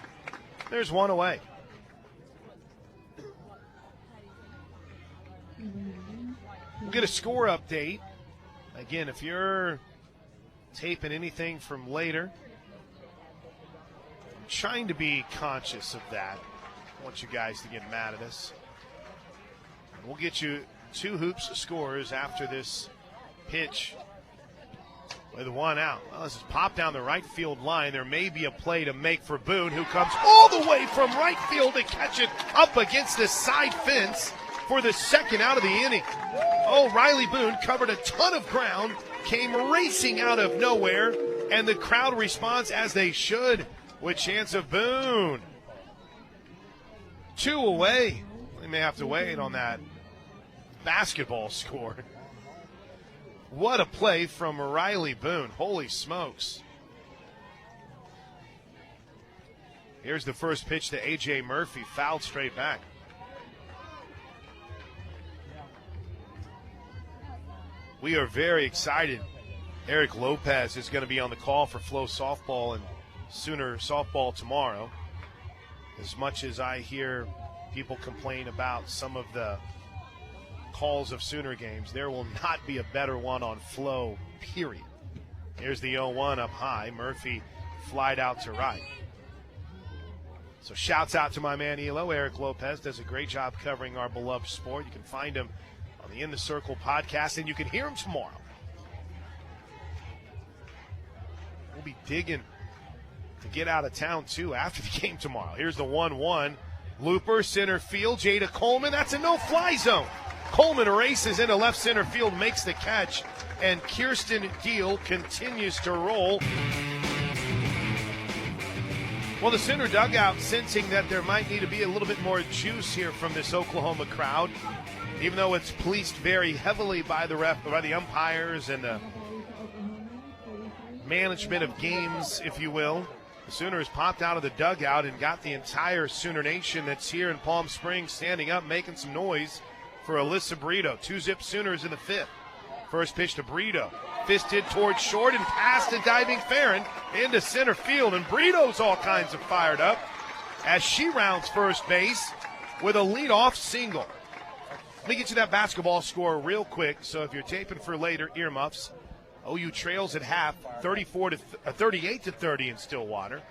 There's 1 away. We'll get a score update. Again, if you're taping anything from later, I'm trying to be conscious of that. I want you guys to get mad at us. We'll get you 2 hoops scores after this pitch with 1 out. Well, this is popped down the right field line. There may be a play to make for Boone, who comes all the way from right field to catch it up against the side fence for the second out of the inning. Oh, Riley Boone covered a ton of ground, came racing out of nowhere, and the crowd responds as they should with chance of Boone. 2 away. We may have to wait on that basketball score. What a play from Riley Boone. Holy smokes. Here's the first pitch to A.J. Murphy, fouled straight back. We are very excited. Eric Lopez is going to be on the call for Flow Softball and Sooner Softball tomorrow. As much as I hear people complain about some of the calls of Sooner games, there will not be a better one on Flow, period. Here's the 0-1 up high. Murphy flied out to right. So shouts out to my man Elo. Eric Lopez does a great job covering our beloved sport. You can find him on the In the Circle podcast, and you can hear him tomorrow. We'll be digging to get out of town, too, after the game tomorrow. Here's the 1-1. Looper, center field. Jada Coleman. That's a no-fly zone. Coleman races into left center field, makes the catch, and Kirsten Deal continues to roll. Well, the Sooner dugout sensing that there might need to be a little bit more juice here from this Oklahoma crowd, even though it's policed very heavily by the umpires and the management of games, if you will. The Sooners popped out of the dugout and got the entire Sooner Nation that's here in Palm Springs standing up, making some noise for Alyssa Brito. 2-zip Sooners in the 5th. First pitch to Brito. Fisted towards short and past a diving Farron into center field. And Brito's all kinds of fired up as she rounds first base with a leadoff single. Let me get you that basketball score real quick. So if you're taping for later, earmuffs. OU trails at half, 38-30 in Stillwater.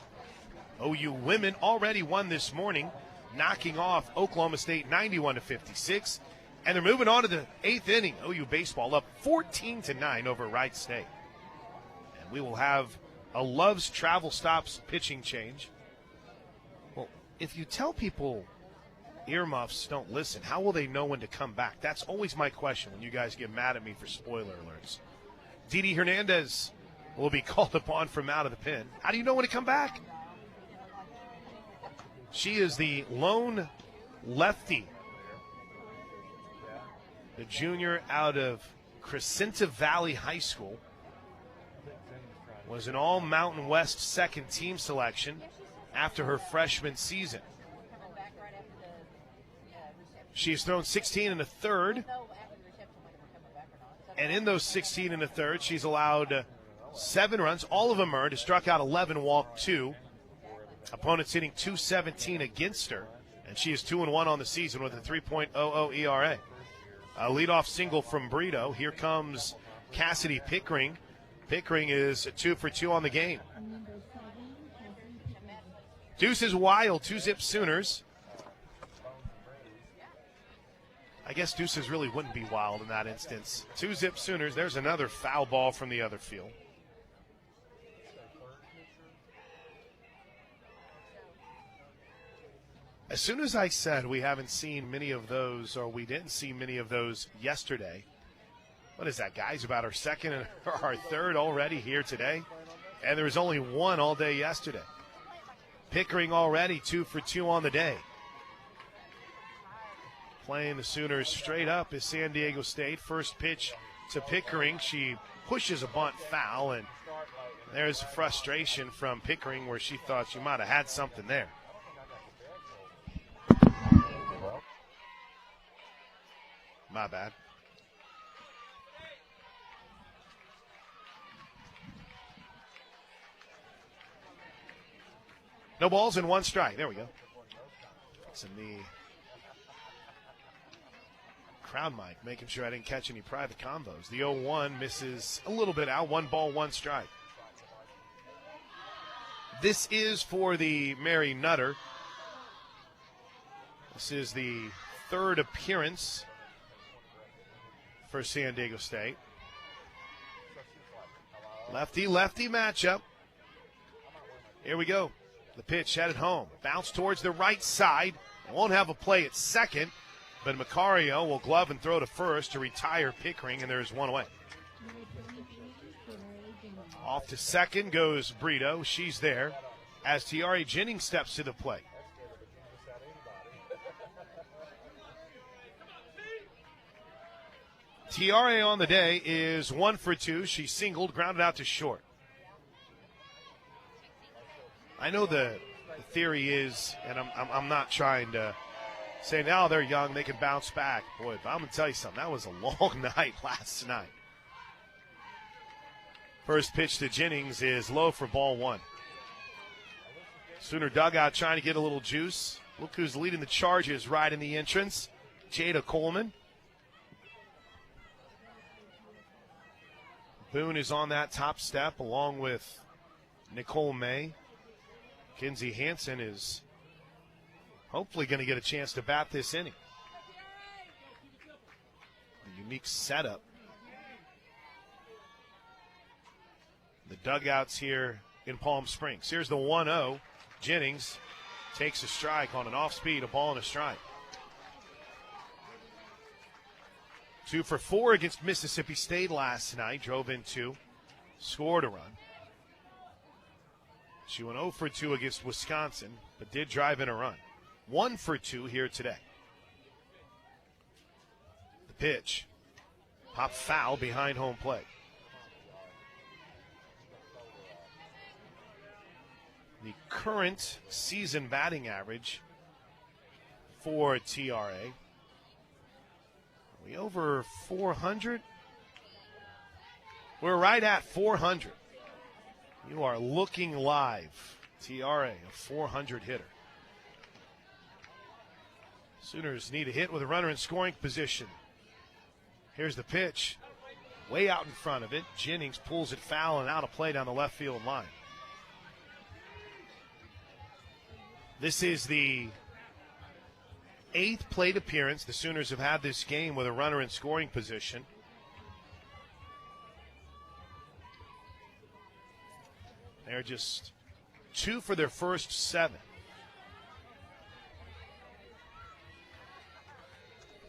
OU women already won this morning, knocking off Oklahoma State 91-56. And they're moving on to the 8th inning. OU baseball up 14-9 over Wright State. And we will have a Love's Travel Stops pitching change. Well, if you tell people earmuffs don't listen, how will they know when to come back? That's always my question when you guys get mad at me for spoiler alerts. Didi Hernandez will be called upon from out of the pen. How do you know when to come back? She is the lone lefty, the junior out of Crescenta Valley High School. Was an all-Mountain West second team selection after her freshman season. She has thrown 16 and a third. And in those 16 and a third, she's allowed 7 runs, all of them earned, has struck out 11, walked 2. Opponents hitting .217 against her, and she is 2-1 on the season with a 3.00 ERA. A leadoff single from Brito. Here comes Cassidy Pickering. Pickering is 2 for 2 on the game. Deuce is wild, 2-zip Sooners. I guess Deuces really wouldn't be wild in that instance. 2-zip Sooners. There's another foul ball from the other field. As soon as I said we haven't seen many of those, or we didn't see many of those yesterday, what is that, guys? About our second and our third already here today? And there was only one all day yesterday. Pickering already 2 for 2 on the day. Playing the Sooners straight up is San Diego State. First pitch to Pickering. She pushes a bunt foul, and there's frustration from Pickering where she thought she might have had something there. My bad. No balls and 1 strike. There we go. It's in the Crowd mic, making sure I didn't catch any private combos. The 0-1 misses a little bit out. 1 ball, 1 strike. This is for the Mary Nutter. This is the 3rd appearance for San Diego State. Lefty-lefty matchup. Here we go. The pitch headed home. Bounce towards the right side. Won't have a play at second, but Macario will glove and throw to first to retire Pickering, and there's 1 away. Off to second goes Brito. She's there as Tiare Jennings steps to the plate. Tiare on the day is 1 for 2. She singled, grounded out to short. I know the theory is, and I'm not trying to say now they're young, they can bounce back. Boy, but I'm going to tell you something. That was a long night last night. First pitch to Jennings is low for ball 1. Sooner dugout trying to get a little juice. Look who's leading the charges right in the entrance. Jada Coleman. Boone is on that top step along with Nicole May. Kinsey Hansen is hopefully going to get a chance to bat this inning. A unique setup. The dugouts here in Palm Springs. Here's the 1-0. Jennings takes a strike on an off-speed, a ball and a strike. 2 for 4 against Mississippi State last night. Drove in 2, scored a run. She went 0 for 2 against Wisconsin, but did drive in a run. 1 for 2 here today. The pitch. Pop foul behind home plate. The current season batting average for TRA. Are we over 400? We're right at 400. You are looking live. TRA, a 400 hitter. Sooners need a hit with a runner in scoring position. Here's the pitch. Way out in front of it. Jennings pulls it foul and out of play down the left field line. This is the 8th plate appearance the Sooners have had this game with a runner in scoring position. They're just 2 for their first 7.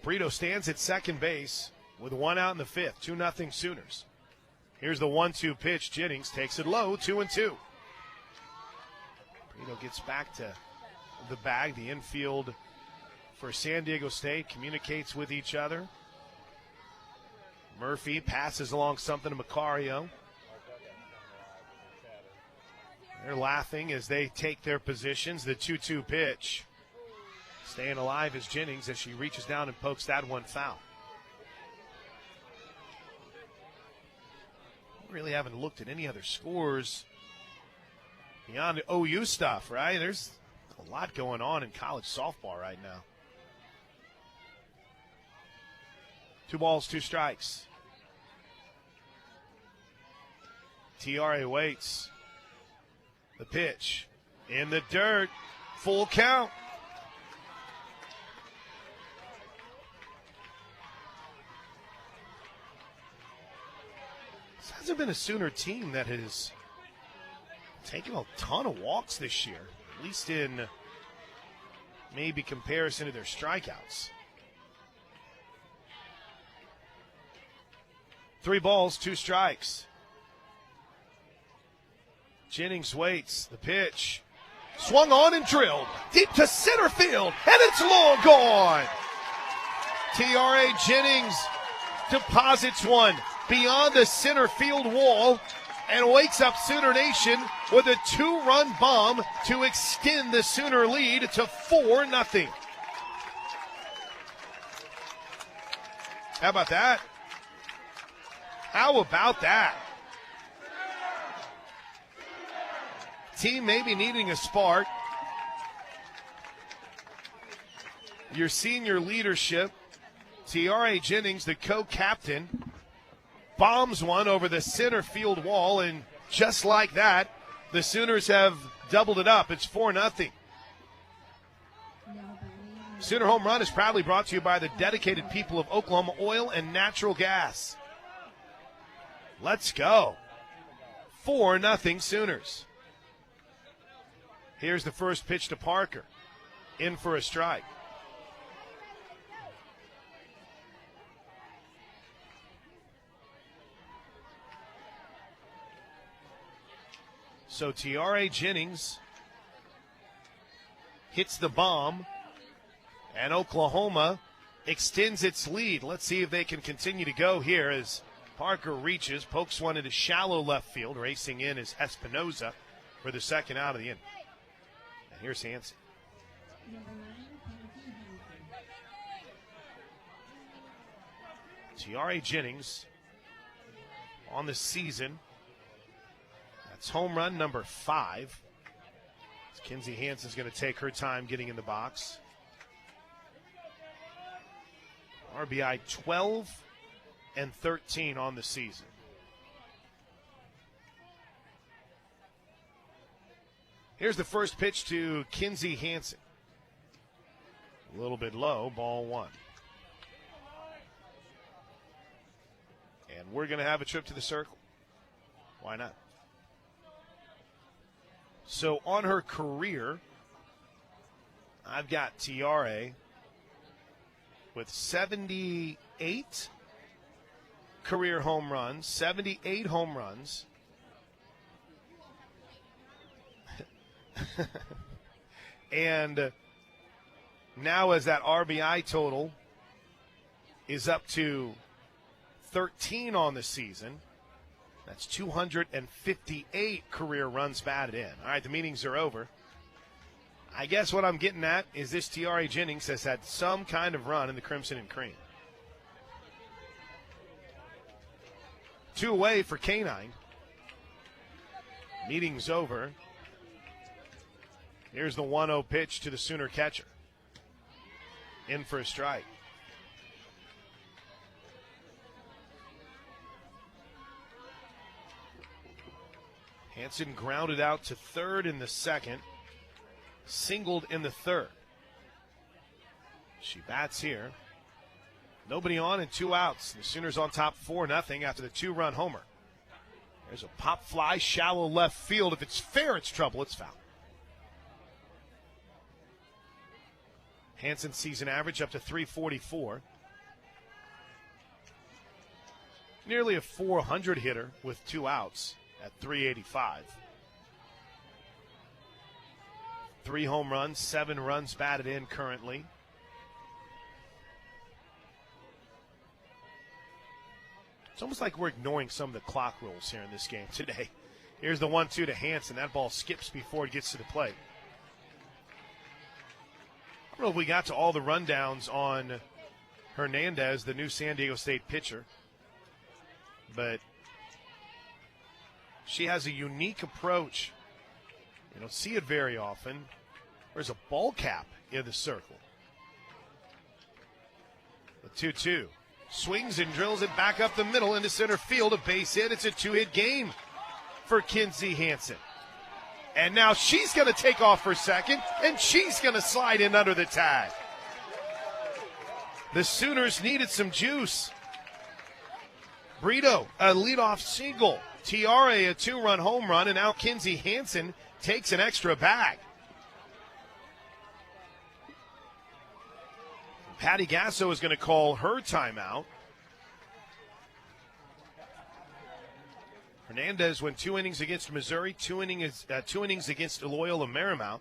Brito stands at second base with 1 out in the 5th. 2-0 Sooners. Here's the 1-2 pitch. Jennings takes it low, 2-2. Brito gets back to the bag. The infield for San Diego State communicates with each other. Murphy passes along something to Macario. They're laughing as they take their positions. The 2-2 pitch. Staying alive is Jennings as she reaches down and pokes that one foul. Really haven't looked at any other scores beyond the OU stuff, right? There's a lot going on in college softball right now. 2 balls, 2 strikes. TRA waits. The pitch in the dirt. Full count. This hasn't been a Sooner team that has taken a ton of walks this year, at least in maybe comparison to their strikeouts. 3 balls, 2 strikes. Jennings waits. The pitch. Swung on and drilled. Deep to center field. And it's long gone. TRA Jennings deposits one beyond the center field wall and wakes up Sooner Nation with a 2-run bomb to extend the Sooner lead to 4-0. How about that? How about that? Team maybe needing a spark. Your senior leadership Tiare Jennings, the co-captain, bombs one over the center field wall, and just like that, the Sooners have doubled it up. It's 4-0. Sooner Home Run is proudly brought to you by the dedicated people of Oklahoma Oil and Natural Gas. Let's go. 4-0 Sooners. Here's the first pitch to Parker. In for a strike. So Tiare Jennings hits the bomb, and Oklahoma extends its lead. Let's see if they can continue to go here as Parker reaches, pokes one into shallow left field. Racing in is Espinoza for the second out of the inning. And here's Hansen. Tiare Jennings on the season. That's home run number 5. Kinsey Hansen's going to take her time getting in the box. RBI 12 and 13 on the season. Here's the first pitch to Kinsey Hansen. A little bit low, ball 1. And we're going to have a trip to the circle. Why not? So on her career, I've got Tiare with 78 career home runs, 78 home runs. And now as that RBI total is up to 13 on the season, that's 258 career runs batted in. All right, the meetings are over. I guess what I'm getting at is this Tiare Jennings has had some kind of run in the Crimson and Cream. 2 away for K9. Meeting's over. Here's the 1-0 pitch to the Sooner catcher. In for a strike. Hansen grounded out to third in the second, singled in the third. She bats here. Nobody on and 2 outs. The Sooners on top 4-0 after the 2-run homer. There's a pop fly, shallow left field. If it's fair, it's trouble. It's foul. Hansen's season average up to 344. Nearly a 400 hitter with 2 outs at 385. 3 home runs, 7 runs batted in currently. It's almost like we're ignoring some of the clock rules here in this game today. Here's the 1-2 to Hansen. That ball skips before it gets to the plate. I don't know if we got to all the rundowns on Hernandez, the new San Diego State pitcher, but she has a unique approach. You don't see it very often. There's a ball cap in the circle. The 2-2. Swings and drills it back up the middle into center field. A base hit. It's a 2-hit game for Kinsey Hansen. And now she's going to take off for second, and she's going to slide in under the tag. The Sooners needed some juice. Brito, a leadoff single. Tiare, a 2-run home run, and now Kinsey Hansen takes an extra bag. Patty Gasso is going to call her timeout. Hernandez went 2 innings against Missouri, 2 innings against Loyola Marymount.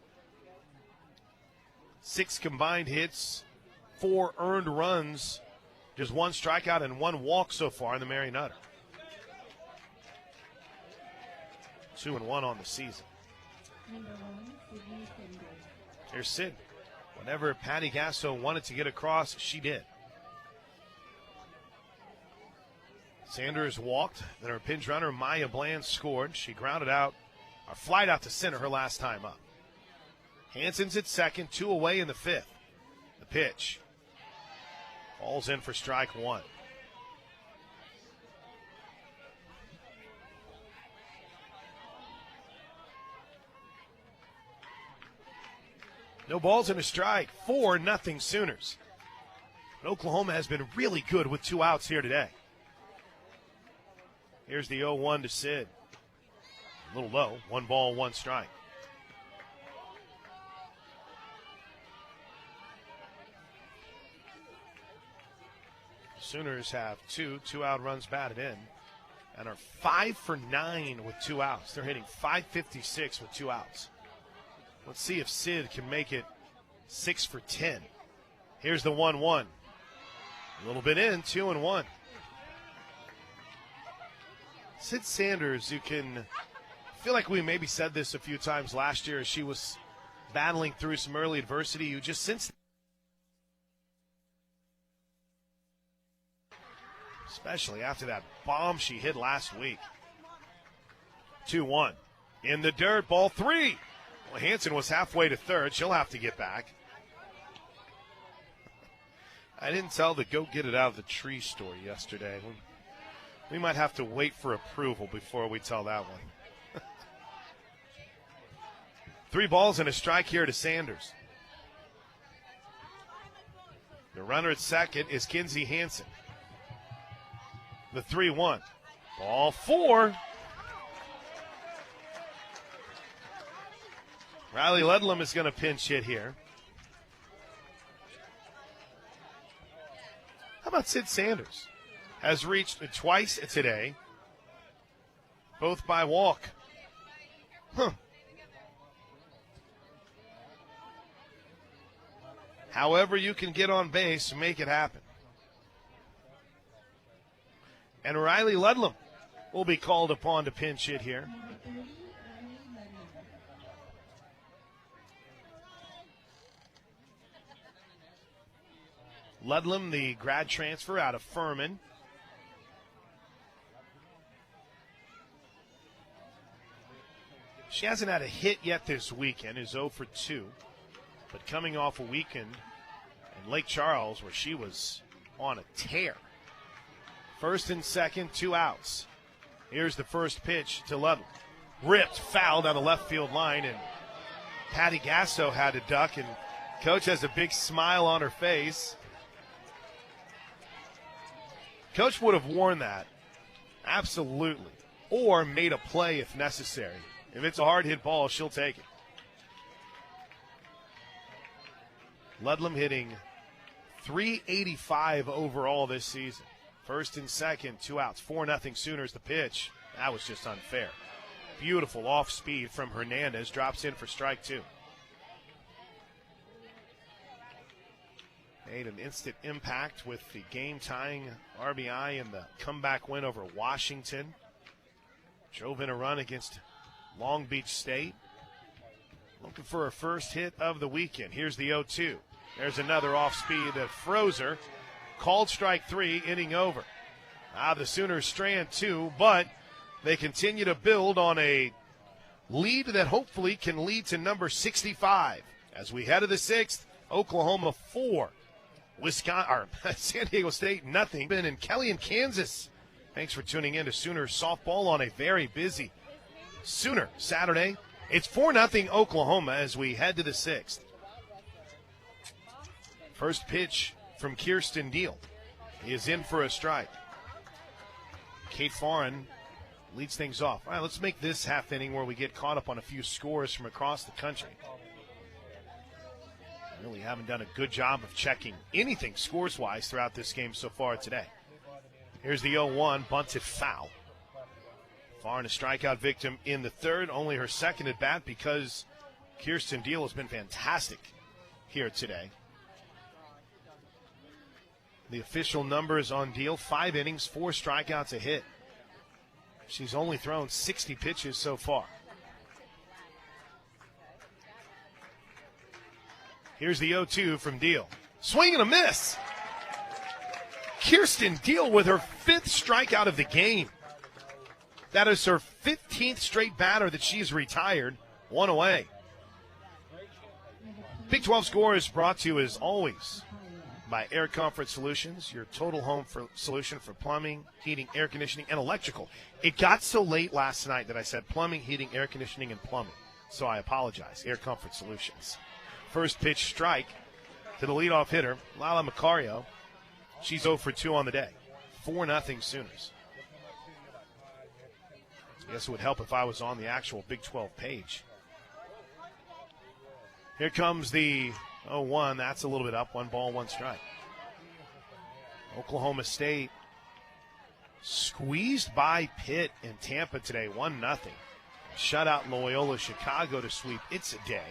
6 combined hits, 4 earned runs, just 1 strikeout and 1 walk so far in the Mary Nutter. 2-1 on the season. Here's Sid. Whenever Patty Gasso wanted to get across, she did. Sanders walked, then her pinch runner, Maya Bland, scored. She grounded out, or flied out to center her last time up. Hansen's at second, 2 away in the 5th. The pitch. Ball's in for strike one. No balls and a strike. 4-0 Sooners. But Oklahoma has been really good with 2 outs here today. Here's the 0-1 to Sid. A little low. 1 ball, 1 strike. Sooners have 2 out runs batted in and are 5 for 9 with 2 outs. They're hitting .556 with 2 outs. Let's see if Sid can make it 6 for 10. Here's the 1-1. A little bit in, 2-1. Sid Sanders, you can feel like we maybe said this a few times last year as she was battling through some early adversity. You just sense, especially after that bomb she hit last week. 2-1. In the dirt, ball 3. Well, Hanson was halfway to third. She'll have to get back. I didn't tell the go get it out of the tree story yesterday. We might have to wait for approval before we tell that one. 3 balls and a strike here to Sanders. The runner at second is Kinsey Hanson. The 3-1. Ball 4. Riley Ludlam is going to pinch hit here. How about Sid Sanders? Has reached twice today, both by walk. However you can get on base, make it happen. And Riley Ludlam will be called upon to pinch hit here. Ludlam, the grad transfer out of Furman. She hasn't had a hit yet this weekend, is 0 for 2. But coming off a weekend in Lake Charles where she was on a tear. First and second, 2 outs. Here's the first pitch to Ludlam. Ripped, foul down the left field line, and Patty Gasso had to duck, and Coach has a big smile on her face. Coach would have worn that, absolutely, or made a play if necessary. If it's a hard hit ball, she'll take it. Ludlam hitting .385 overall this season. First and second, 2 outs, 4-0 Sooners. The pitch, that was just unfair. Beautiful off speed from Hernandez, drops in for strike 2. Made an instant impact with the game-tying RBI in the comeback win over Washington. Drove in a run against Long Beach State. Looking for her first hit of the weekend. Here's the 0-2. There's another off-speed that froze her. Called strike 3, inning over. The Sooners strand 2, but they continue to build on a lead that hopefully can lead to number 65. As we head to the 6th, Oklahoma 4. San Diego State, nothing. Ben and Kelly in Kansas. Thanks for tuning in to Sooner softball on a very busy Sooner Saturday. It's 4-0 Oklahoma as we head to the 6th. First pitch from Kirsten Deal is in for a strike. Kate Foran leads things off. All right, let's make this half inning where we get caught up on a few scores from across the country. Really haven't done a good job of checking anything scores-wise throughout this game so far today. Here's the 0-1, bunted foul. Foran a strikeout victim in the 3rd, only her 2nd at bat because Kirsten Deal has been fantastic here today. The official numbers on Deal, 5 innings, 4 strikeouts, a hit. She's only thrown 60 pitches so far. Here's the 0-2 from Deal. Swing and a miss. Kirsten Deal with her 5th strikeout of the game. That is her 15th straight batter that she's retired. 1 away. Big 12 Score is brought to you as always by Air Comfort Solutions, your total home solution for plumbing, heating, air conditioning, and electrical. It got so late last night that I said plumbing, heating, air conditioning, and plumbing. So I apologize. Air Comfort Solutions. First pitch strike to the leadoff hitter, Lala Macario. She's 0 for 2 on the day. 4-0 Sooners. I guess it would help if I was on the actual Big 12 page. Here comes the 0-1. That's a little bit up. 1 ball, 1 strike. Oklahoma State squeezed by Pitt in Tampa today, 1-0. Shut out Loyola Chicago to sweep It's a Day.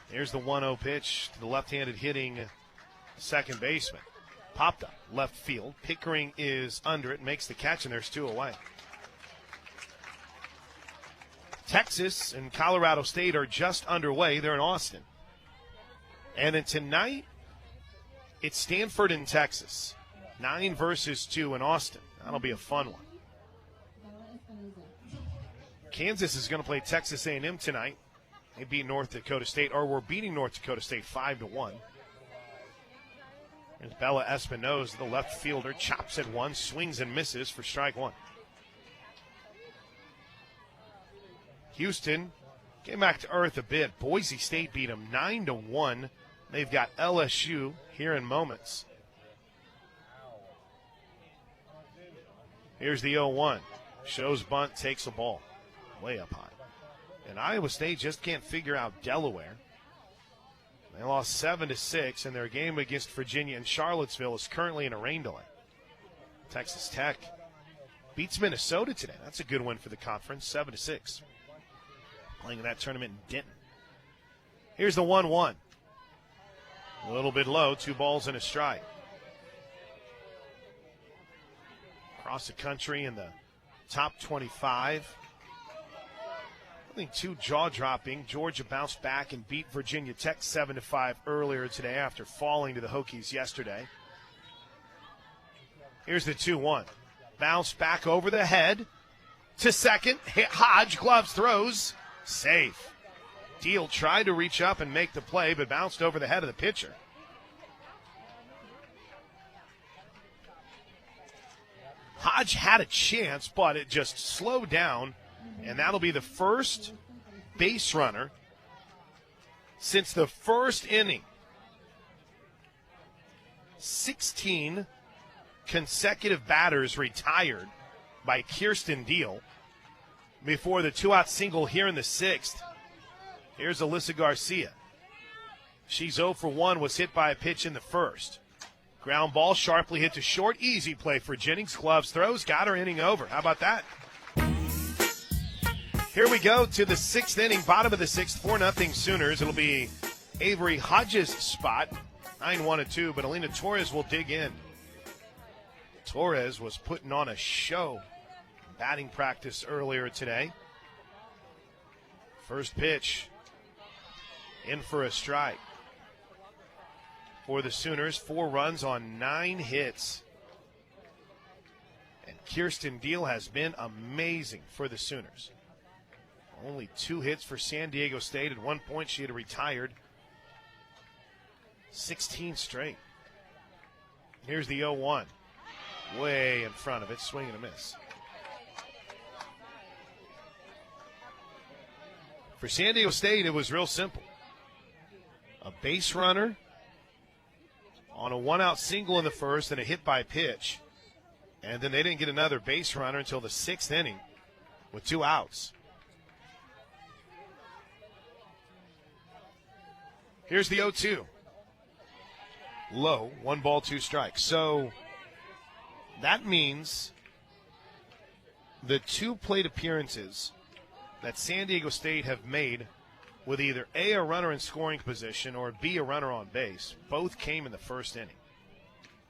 Here's the 1-0 pitch to the left-handed hitting second baseman. Popped up left field. Pickering is under it, makes the catch, and there's 2 away. Texas and Colorado State are just underway. They're in Austin. And then tonight, it's Stanford and Texas. 9 versus 2 in Austin. That'll be a fun one. Kansas is going to play Texas A&M tonight. They beat North Dakota State, or we're beating North Dakota State 5-1. There's Bella Espinoza, the left fielder, chops at 1, swings and misses for strike 1. Houston came back to earth a bit. Boise State beat them 9-1. They've got LSU here in moments. Here's the 0-1. Shows bunt, takes a ball. Way up high. And Iowa State just can't figure out Delaware. They lost 7-6, and their game against Virginia and Charlottesville is currently in a rain delay. Texas Tech beats Minnesota today. That's a good win for the conference, 7-6. Playing in that tournament in Denton. Here's the 1-1. A little bit low, 2 balls and a strike. Across the country in the top 25. Nothing too jaw-dropping. Georgia bounced back and beat Virginia Tech 7-5 earlier today after falling to the Hokies yesterday. Here's the 2-1. Bounce back over the head to second. Hodge, gloves, throws. Safe. Deal tried to reach up and make the play, but bounced over the head of the pitcher. Hodge had a chance, but it just slowed down, and that'll be the first base runner since the first inning. 16 consecutive batters retired by Kirsten Deal before the 2-out single here in the 6th. Here's Alyssa Garcia. She's 0 for 1, was hit by a pitch in the first. Ground ball sharply hit to short. Easy play for Jennings. Gloves, throws, got her inning over. How about that? Here we go to the 6th inning, bottom of the 6th, 4-0 Sooners. It'll be Avery Hodges' spot, 9-1-2, but Alina Torres will dig in. Torres was putting on a show batting practice earlier today. First pitch, in for a strike. For the Sooners, 4 runs on 9 hits. And Kirsten Deal has been amazing for the Sooners. Only 2 hits for San Diego State. At one point, she had retired 16 straight. Here's the 0-1. Way in front of it, swing and a miss. For San Diego State, it was real simple. A base runner on a 1-out single in the first and a hit by pitch. And then they didn't get another base runner until the 6th inning with 2 outs. Here's the 0-2. Low, 1 ball, 2 strikes. So that means the 2 plate appearances that San Diego State have made with either A, a runner in scoring position, or B, a runner on base, both came in the first inning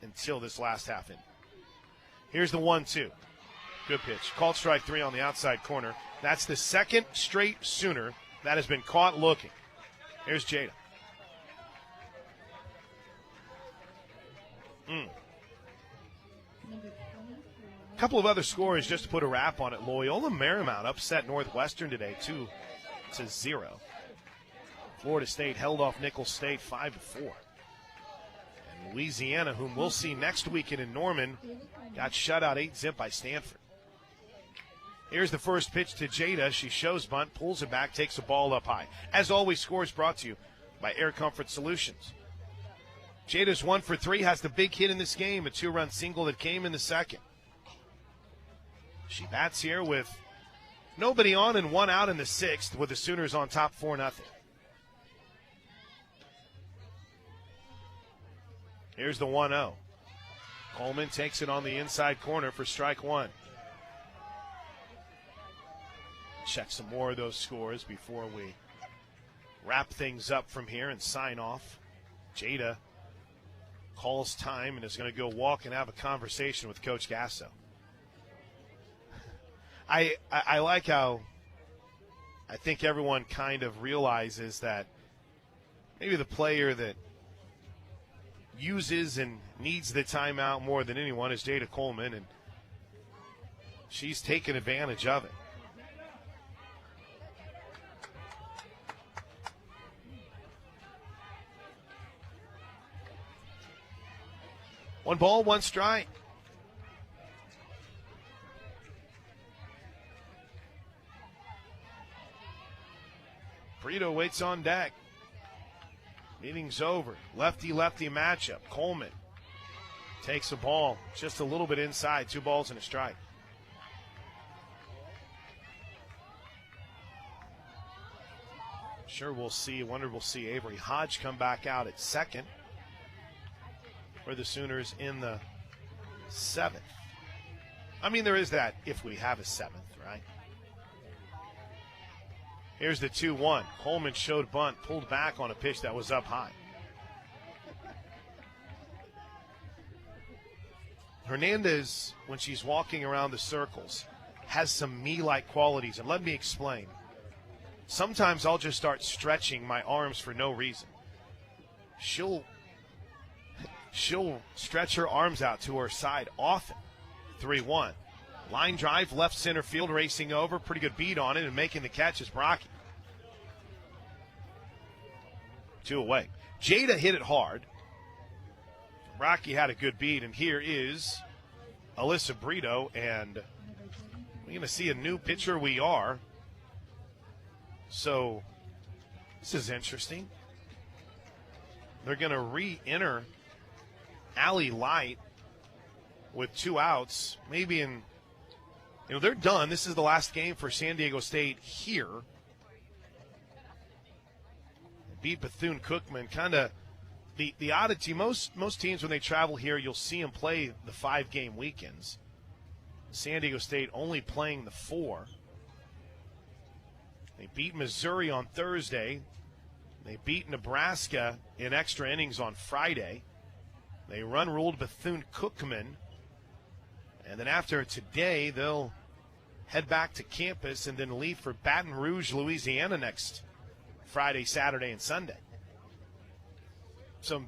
until this last half inning. Here's the 1-2. Good pitch. Called strike 3 on the outside corner. That's the 2nd straight Sooner that has been caught looking. Here's Jada. A couple of other scores just to put a wrap on it. Loyola Marymount upset Northwestern today 2-0. Florida State held off Nicholls State 5-4. And Louisiana, whom we'll see next weekend in Norman, got shut out 8-0 by Stanford. Here's the first pitch to Jada. She shows bunt, pulls it back, takes the ball up high. As always, scores brought to you by Air Comfort Solutions. Jada's 1 for 3, has the big hit in this game, a 2-run single that came in the second. She bats here with nobody on and 1 out in the 6th, with the Sooners on top 4-0. Here's the 1-0. Coleman takes it on the inside corner for strike 1. Check some more of those scores before we wrap things up from here and sign off. Jada calls time and is going to go walk and have a conversation with Coach Gasso. I like how I think everyone kind of realizes that maybe the player that uses and needs the timeout more than anyone is Jada Coleman, and she's taken advantage of it. One ball, one strike. Brito waits on deck. Meeting's over. Lefty-lefty matchup. Coleman takes the ball just a little bit inside. 2 balls and a strike. Sure we'll see. Wonder we'll see Avery Hodge come back out at second for the Sooners in the 7th. I mean, there is that if we have a 7th, right? Here's the 2-1. Coleman showed bunt, pulled back on a pitch that was up high. Hernandez, when she's walking around the circles, has some me-like qualities, and let me explain. Sometimes I'll just start stretching my arms for no reason. She'll stretch her arms out to her side often. 3-1. Line drive, left center field, racing over. Pretty good beat on it, and making the catch is Brocky. 2 away. Jada hit it hard. Brocky had a good beat, and here is Alyssa Brito, and we're going to see a new pitcher we are. So this is interesting. They're going to re-enter Allie Light with 2 outs. Maybe in, they're done. This is the last game for San Diego State here. Beat Bethune-Cookman. Kind of the oddity. Most teams, when they travel here, you'll see them play the 5-game weekends. San Diego State only playing the 4. They beat Missouri on Thursday. They beat Nebraska in extra innings on Friday. They run-ruled Bethune-Cookman. And then after today, they'll head back to campus and then leave for Baton Rouge, Louisiana next Friday, Saturday, and Sunday. So,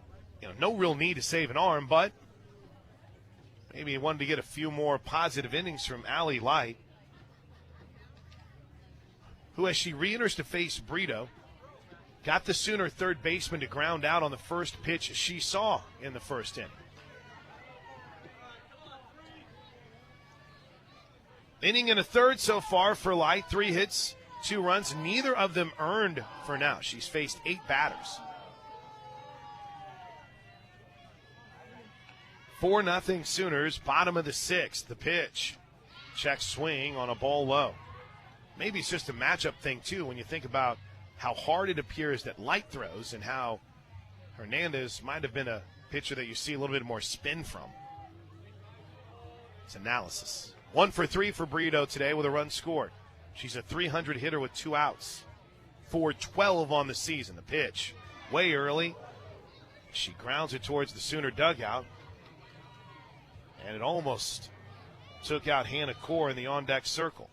no real need to save an arm, but maybe he wanted to get a few more positive innings from Allie Light, who, as she re-enters to face Brito, got the Sooner third baseman to ground out on the first pitch she saw in the first inning. Inning and a third so far for Light. 3 hits, 2 runs. Neither of them earned for now. She's faced 8 batters. 4-0 Sooners, bottom of the 6th. The pitch. Check swing on a ball low. Maybe it's just a matchup thing, too, when you think about how hard it appears that Light throws and how Hernandez might have been a pitcher that you see a little bit more spin from. It's analysis. 1 for 3 for Brito today with a run scored. She's a .300 hitter with 2 outs. 4-12 on the season. The pitch way early. She grounds it towards the Sooner dugout. And it almost took out Hannah Core in the on-deck circle.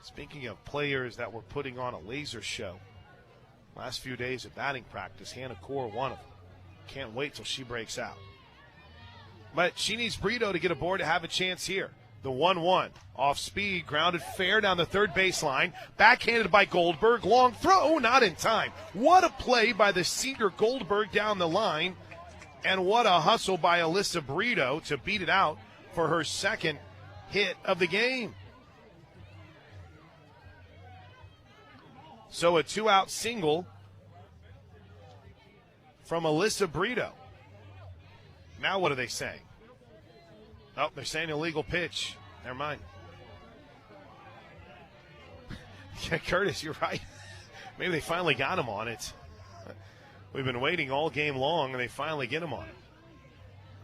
Speaking of players that were putting on a laser show, last few days of batting practice, Hannah Core, one of them. Can't wait till she breaks out. But she needs Brito to get aboard to have a chance here. The 1-1. Off speed, grounded fair down the third baseline. Backhanded by Goldberg. Long throw, not in time. What a play by the Cedar Goldberg down the line. And what a hustle by Alyssa Brito to beat it out for her second hit of the game. So a 2-out single from Alyssa Brito. Now what are they saying? Oh, they're saying illegal pitch. Never mind. Yeah, Curtis, you're right. Maybe they finally got him on it. We've been waiting all game long, and they finally get him on it.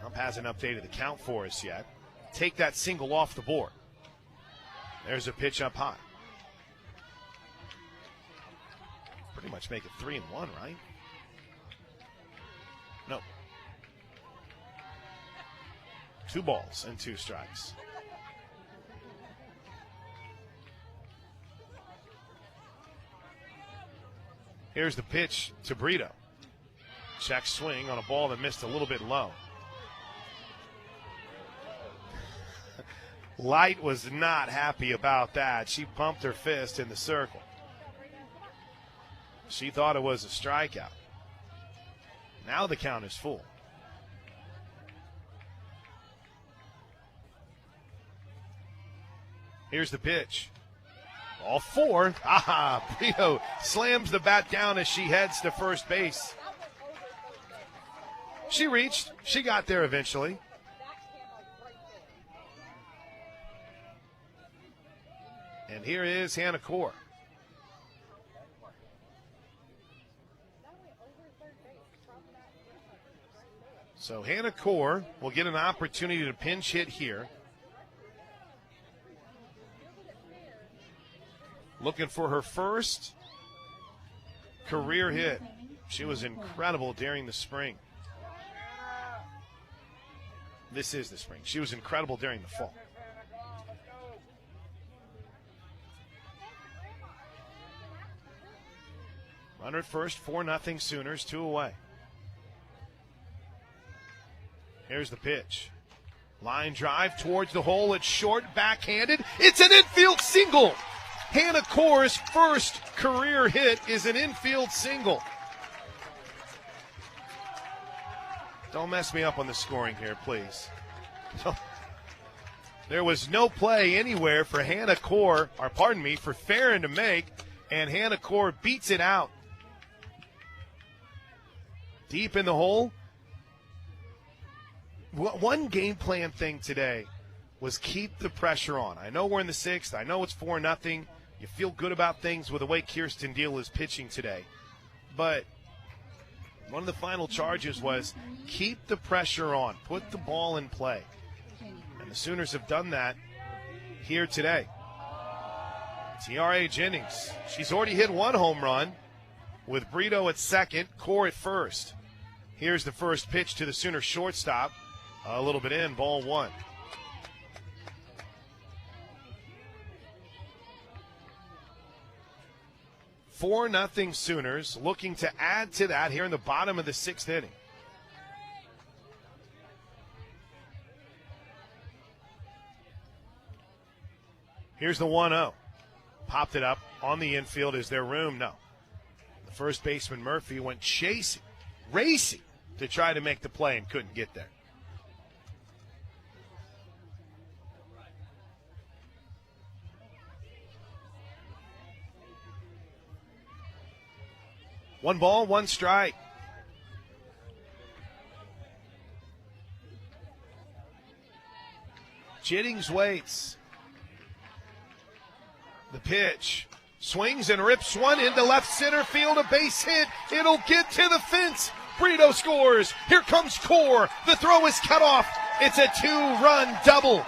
Ump hasn't updated the count for us yet. Take that single off the board. There's a pitch up high. Pretty much make it 3-1, right? No. 2 balls and 2 strikes. Here's the pitch to Brito. Check swing on a ball that missed a little bit low. Light was not happy about that. She pumped her fist in the circle. She thought it was a strikeout. Now the count is full. Here's the pitch. Ball 4. Brito slams the bat down as she heads to first base. She reached. She got there eventually. And here is Hannah Core. So Hannah Core will get an opportunity to pinch hit here. Looking for her first career hit. She was incredible during the spring. This is the spring. She was incredible during the fall. Runner at first, 4-0 Sooners, 2 away. Here's the pitch. Line drive towards the hole. It's short, backhanded. It's an infield single. Hannah Core's first career hit is an infield single. Don't mess me up on the scoring here, please. There was no play anywhere for Hannah Core, or pardon me, for Farron to make, and Hannah Core beats it out. Deep in the hole. One game plan thing today was keep the pressure on. I know we're in the 6th. I know it's 4-0. You feel good about things with the way Kirsten Deal is pitching today. But one of the final charges was keep the pressure on. Put the ball in play. And the Sooners have done that here today. Tiare Jennings, she's already hit 1 home run with Brito at second, Core at first. Here's the first pitch to the Sooner shortstop. A little bit in, ball 1. Four nothing Sooners, looking to add to that here in the bottom of the 6th inning. Here's the 1-0. Popped it up on the infield. Is there room? No. The first baseman Murphy went chasing, racing to try to make the play and couldn't get there. One ball, 1 strike. Jennings waits. The pitch. Swings and rips one into left center field. A base hit. It'll get to the fence. Brito scores. Here comes Core. The throw is cut off. It's a 2-run double.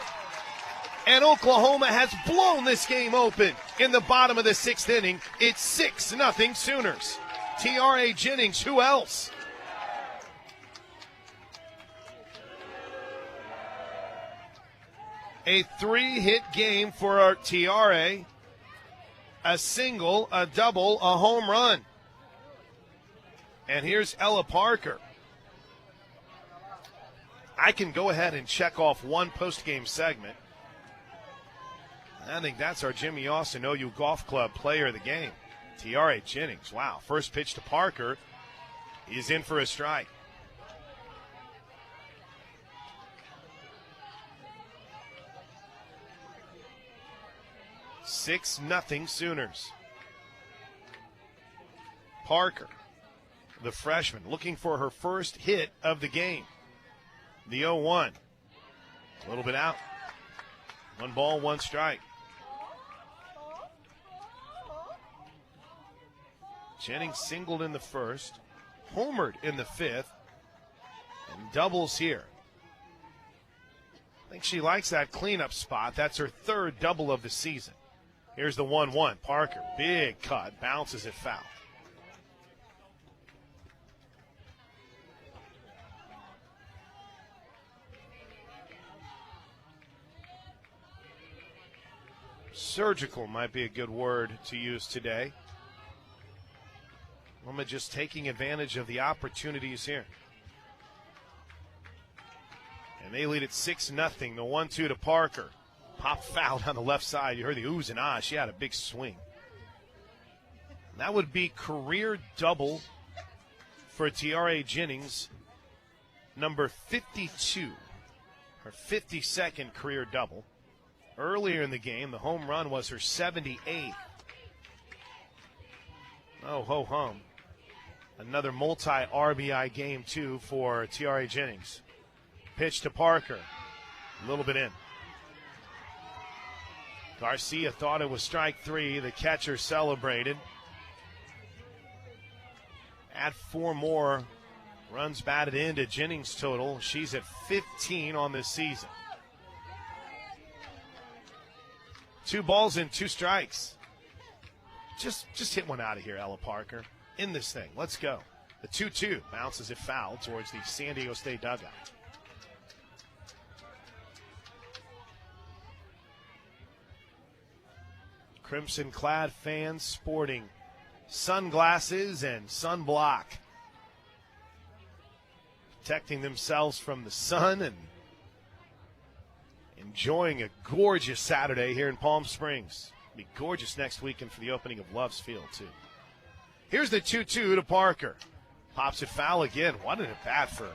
And Oklahoma has blown this game open in the bottom of the 6th inning. It's 6-0 Sooners. Tiare Jennings, who else? A 3-hit game for our Tiare. A single, a double, a home run. And here's Ella Parker. I can go ahead and check off one post-game segment. I think that's our Jimmy Austin OU Golf Club player of the game, Tiare Jennings. Wow, first pitch to Parker. He's in for a strike. Six nothing Sooners. Parker, the freshman, looking for her first hit of the game. The 0-1. A little bit out. 1 ball, 1 strike. Jennings singled in the first, homered in the 5th, and doubles here. I think she likes that cleanup spot. That's her 3rd double of the season. Here's the 1-1. Parker, big cut, bounces it foul. Surgical might be a good word to use today. Wilma just taking advantage of the opportunities here. And they lead at 6-0. The 1-2 to Parker. Pop foul on the left side. You heard the oohs and ahs. She had a big swing. And that would be career double for Tiare Jennings, number 52. Her 52nd career double. Earlier in the game, the home run was her 78th. Oh, ho-hum. Another multi-RBI game, too, for Tiare Jennings. Pitch to Parker. A little bit in. Garcia thought it was strike 3. The catcher celebrated. Add 4 more runs batted into Jennings' total. She's at 15 on this season. 2 balls and 2 strikes. Just hit one out of here, Ella Parker. In this thing. Let's go. The 2-2 bounces it foul towards the San Diego State dugout. Crimson-clad fans sporting sunglasses and sunblock, protecting themselves from the sun and enjoying a gorgeous Saturday here in Palm Springs. It'll be gorgeous next weekend for the opening of Love's Field, too. Here's the 2-2 to Parker. Pops it foul again. What an at-bat for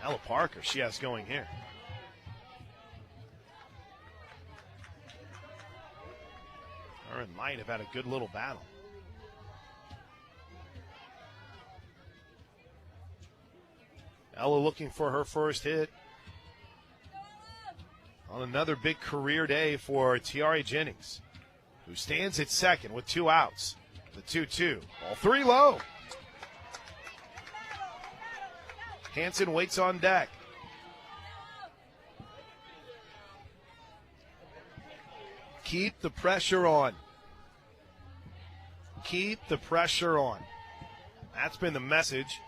Ella Parker she has going here. Her and Light have had a good little battle. Ella looking for her first hit on another big career day for Tiare Jennings, who stands at second with 2 outs. The 2-2. Ball 3 low. Hansen waits on deck. Keep the pressure on. Keep the pressure on. That's been the message.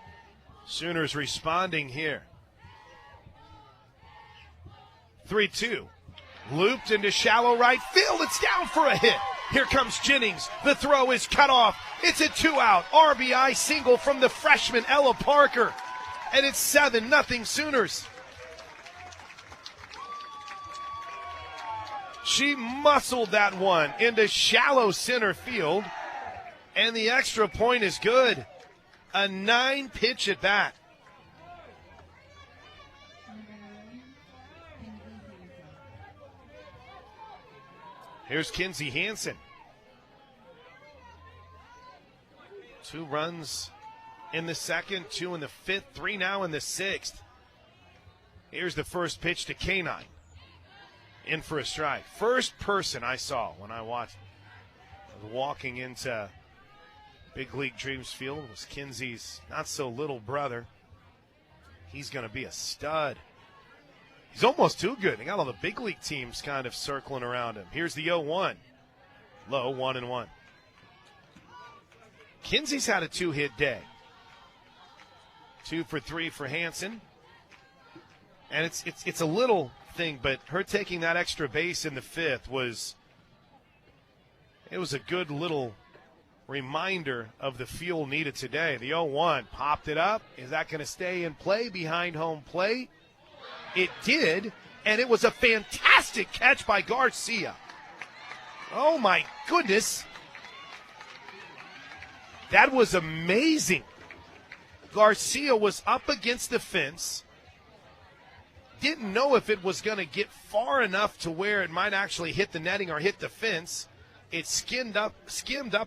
Sooners responding here. 3-2. Looped into shallow right field. It's down for a hit. Here comes Jennings. The throw is cut off. It's a 2-out RBI single from the freshman Ella Parker. And it's 7-0 Sooners. She muscled that one into shallow center field. And the extra point is good. A 9-pitch at bat. Here's Kinsey Hansen. 2 runs in the second, 2 in the 5th, 3 now in the 6th. Here's the first pitch to K9. In for a strike. First person I saw when I watched walking into Big League Dreams Field was Kinsey's not-so-little brother. He's going to be a stud. He's almost too good. They got all the big league teams kind of circling around him. Here's the 0-1. Low, 1-1. Kinsey's had a 2-hit day. 2 for 3 for Hansen. And it's a little thing, but her taking that extra base in the 5th was a good little reminder of the fuel needed today. The 0-1 popped it up. Is that going to stay in play behind home plate? It did, and it was a fantastic catch by Garcia. Oh, my goodness. That was amazing. Garcia was up against the fence. Didn't know if it was going to get far enough to where it might actually hit the netting or hit the fence. It skimmed up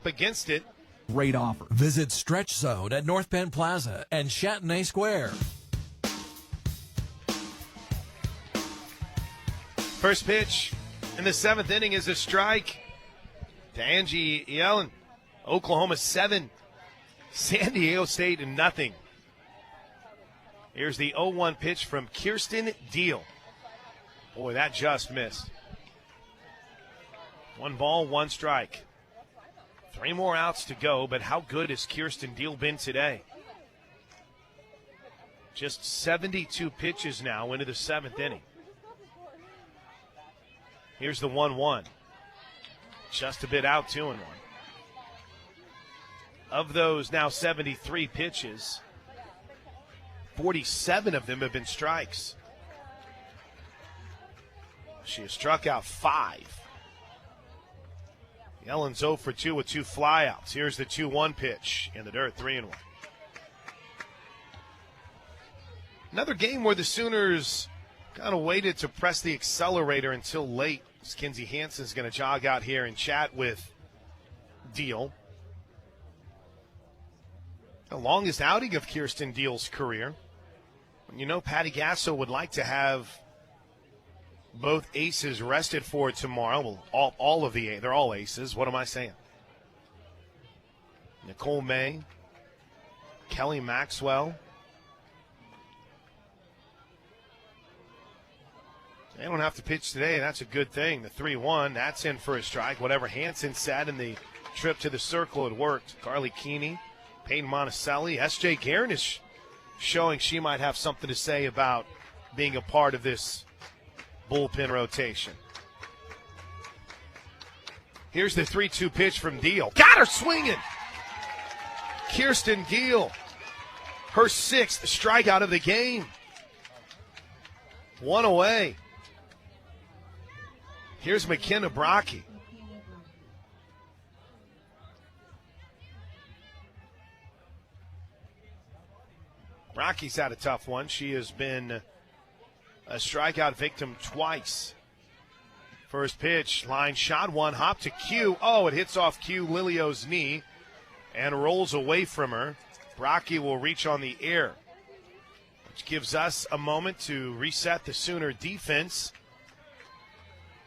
against it. Great offer. Visit Stretch Zone at North Penn Plaza and Chantenay Square. First pitch in the 7th inning is a strike to Angie Yellen. Oklahoma 7, San Diego State nothing. Here's the 0-1 pitch from Kirsten Deal. Boy, that just missed. 1 ball, 1 strike. 3 more outs to go, but how good has Kirsten Deal been today? Just 72 pitches now into the 7th inning. Here's the 1-1. Just a bit out, 2-1. Of those now 73 pitches, 47 of them have been strikes. She has struck out 5. Yellen's 0 for 2 with 2 flyouts. Here's the 2-1 pitch in the dirt, 3-1. Another game where the Sooners kind of waited to press the accelerator until late. Kinsey Hansen's going to jog out here and chat with Deal. The longest outing of Kirsten Deal's career. You know, Patty Gasso would like to have both aces rested for tomorrow. Well, all of they're all aces. What am I saying? Nicole May, Kelly Maxwell. They don't have to pitch today. That's a good thing. The 3-1, that's in for a strike. Whatever Hansen said in the trip to the circle, it worked. Carly Keeney, Peyton Monticelli, S.J. Guerin is showing she might have something to say about being a part of this bullpen rotation. Here's the 3-2 pitch from Deal. Got her swinging. Kirsten Deal, her 6th strikeout of the game. 1 away. Here's McKenna Brocky. Brocky's had a tough one. She has been a strikeout victim twice. First pitch, line shot, 1 hop to Q. Oh, it hits off Q Lilio's knee and rolls away from her. Brocky will reach on the air, which gives us a moment to reset the Sooner defense.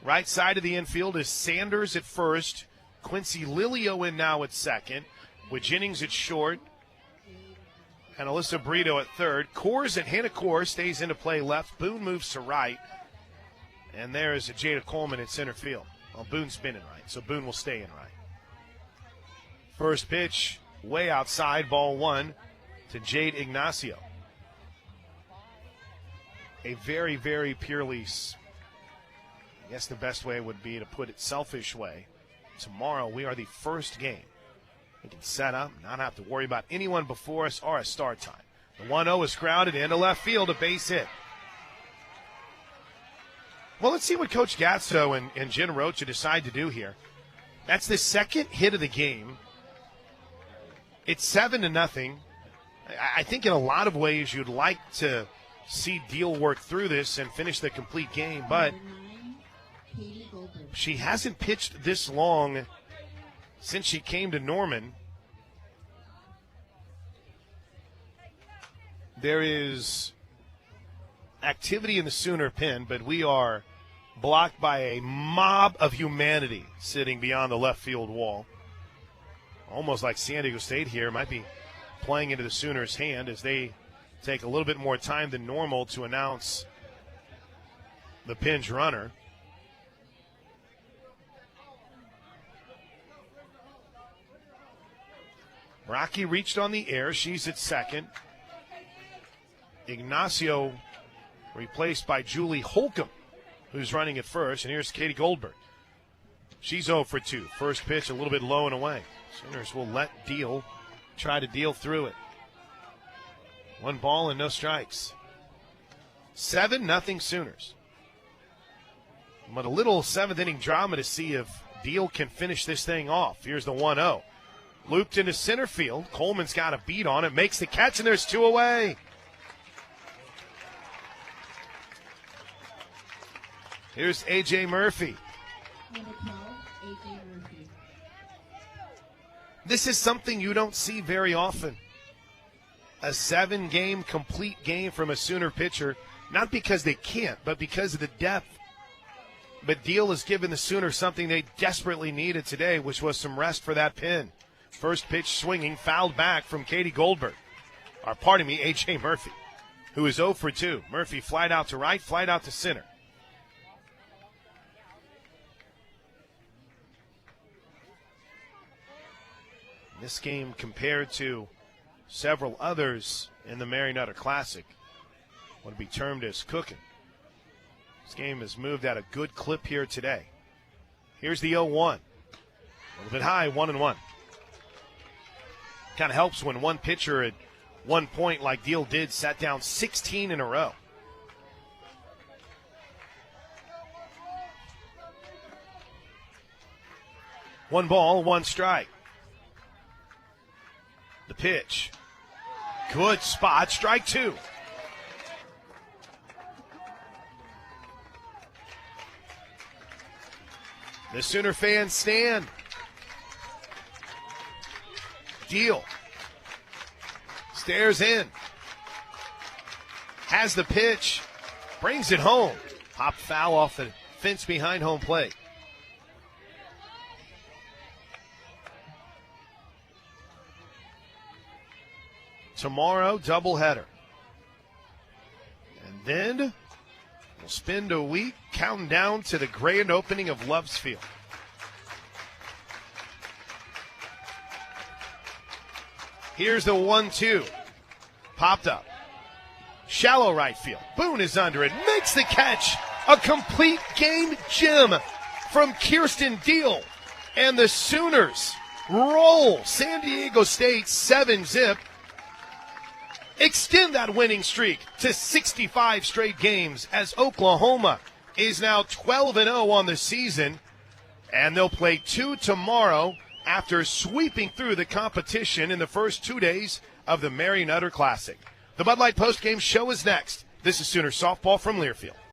Right side of the infield is Sanders at first, Quincy Lilio in now at second, with Jennings at short, and Alyssa Brito at third. Coors and Hannah Coors stays into play left. Boone moves to right. And there is Jada Coleman at center field. Well, Boone's spinning right, so Boone will stay in right. First pitch, way outside, ball 1 to Jade Ignacio. A very, very purely, I guess the best way would be to put it selfish way. Tomorrow we are the first game. We can set up, not have to worry about anyone before us or a start time. The 1-0 is grounded into left field, a base hit. Well, let's see what Coach Gatso and Jen Rocha decide to do here. That's the 2nd hit of the game. It's 7-0. I think in a lot of ways you'd like to see Deal work through this and finish the complete game, but she hasn't pitched this long since she came to Norman. There is activity in the Sooner pen, but we are blocked by a mob of humanity sitting beyond the left field wall. Almost like San Diego State here might be playing into the Sooners' hand as they take a little bit more time than normal to announce the pinch runner. Rocky reached on the air. She's at second. Ignacio replaced by Julie Holcomb, who's running at first. And here's Katie Goldberg. She's 0 for 2. First pitch a little bit low and away. Sooners will let Deal try to deal through it. 1 ball and no strikes. 7-0 Sooners. But a little 7th inning drama to see if Deal can finish this thing off. Here's the 1-0. Looped into center field. Coleman's got a beat on it, makes the catch, and there's 2 away. Here's A.J. Murphy. This is something you don't see very often. A 7-game complete game from a Sooner pitcher, not because they can't, but because of the depth. But Deal has given the Sooners something they desperately needed today, which was some rest for that pin. First pitch swinging, fouled back from Katie Goldberg. A.J. Murphy, who is 0 for 2. Murphy flied out to right, flied out to center. This game, compared to several others in the Mary Nutter Classic, would be termed as cooking. This game has moved at a good clip here today. Here's the 0-1. A little bit high, 1-1. Kind of helps when one pitcher at one point, like Deal did, sat down 16 in a row. One ball, one strike. The pitch. Good spot, strike 2. The Sooner fans stand. Deal. Stares in. Has the pitch. Brings it home. Pop foul off the fence behind home plate. Tomorrow, doubleheader. And then we'll spend a week counting down to the grand opening of Loves Field. Here's the 1-2. Popped up. Shallow right field. Boone is under it. Makes the catch. A complete game gem from Kirsten Deal. And the Sooners roll San Diego State 7-zip. Extend that winning streak to 65 straight games as Oklahoma is now 12-0 on the season. And they'll play 2 tomorrow after sweeping through the competition in the first 2 days of the Mary Nutter Classic. The Bud Light postgame show is next. This is Sooner Softball from Learfield.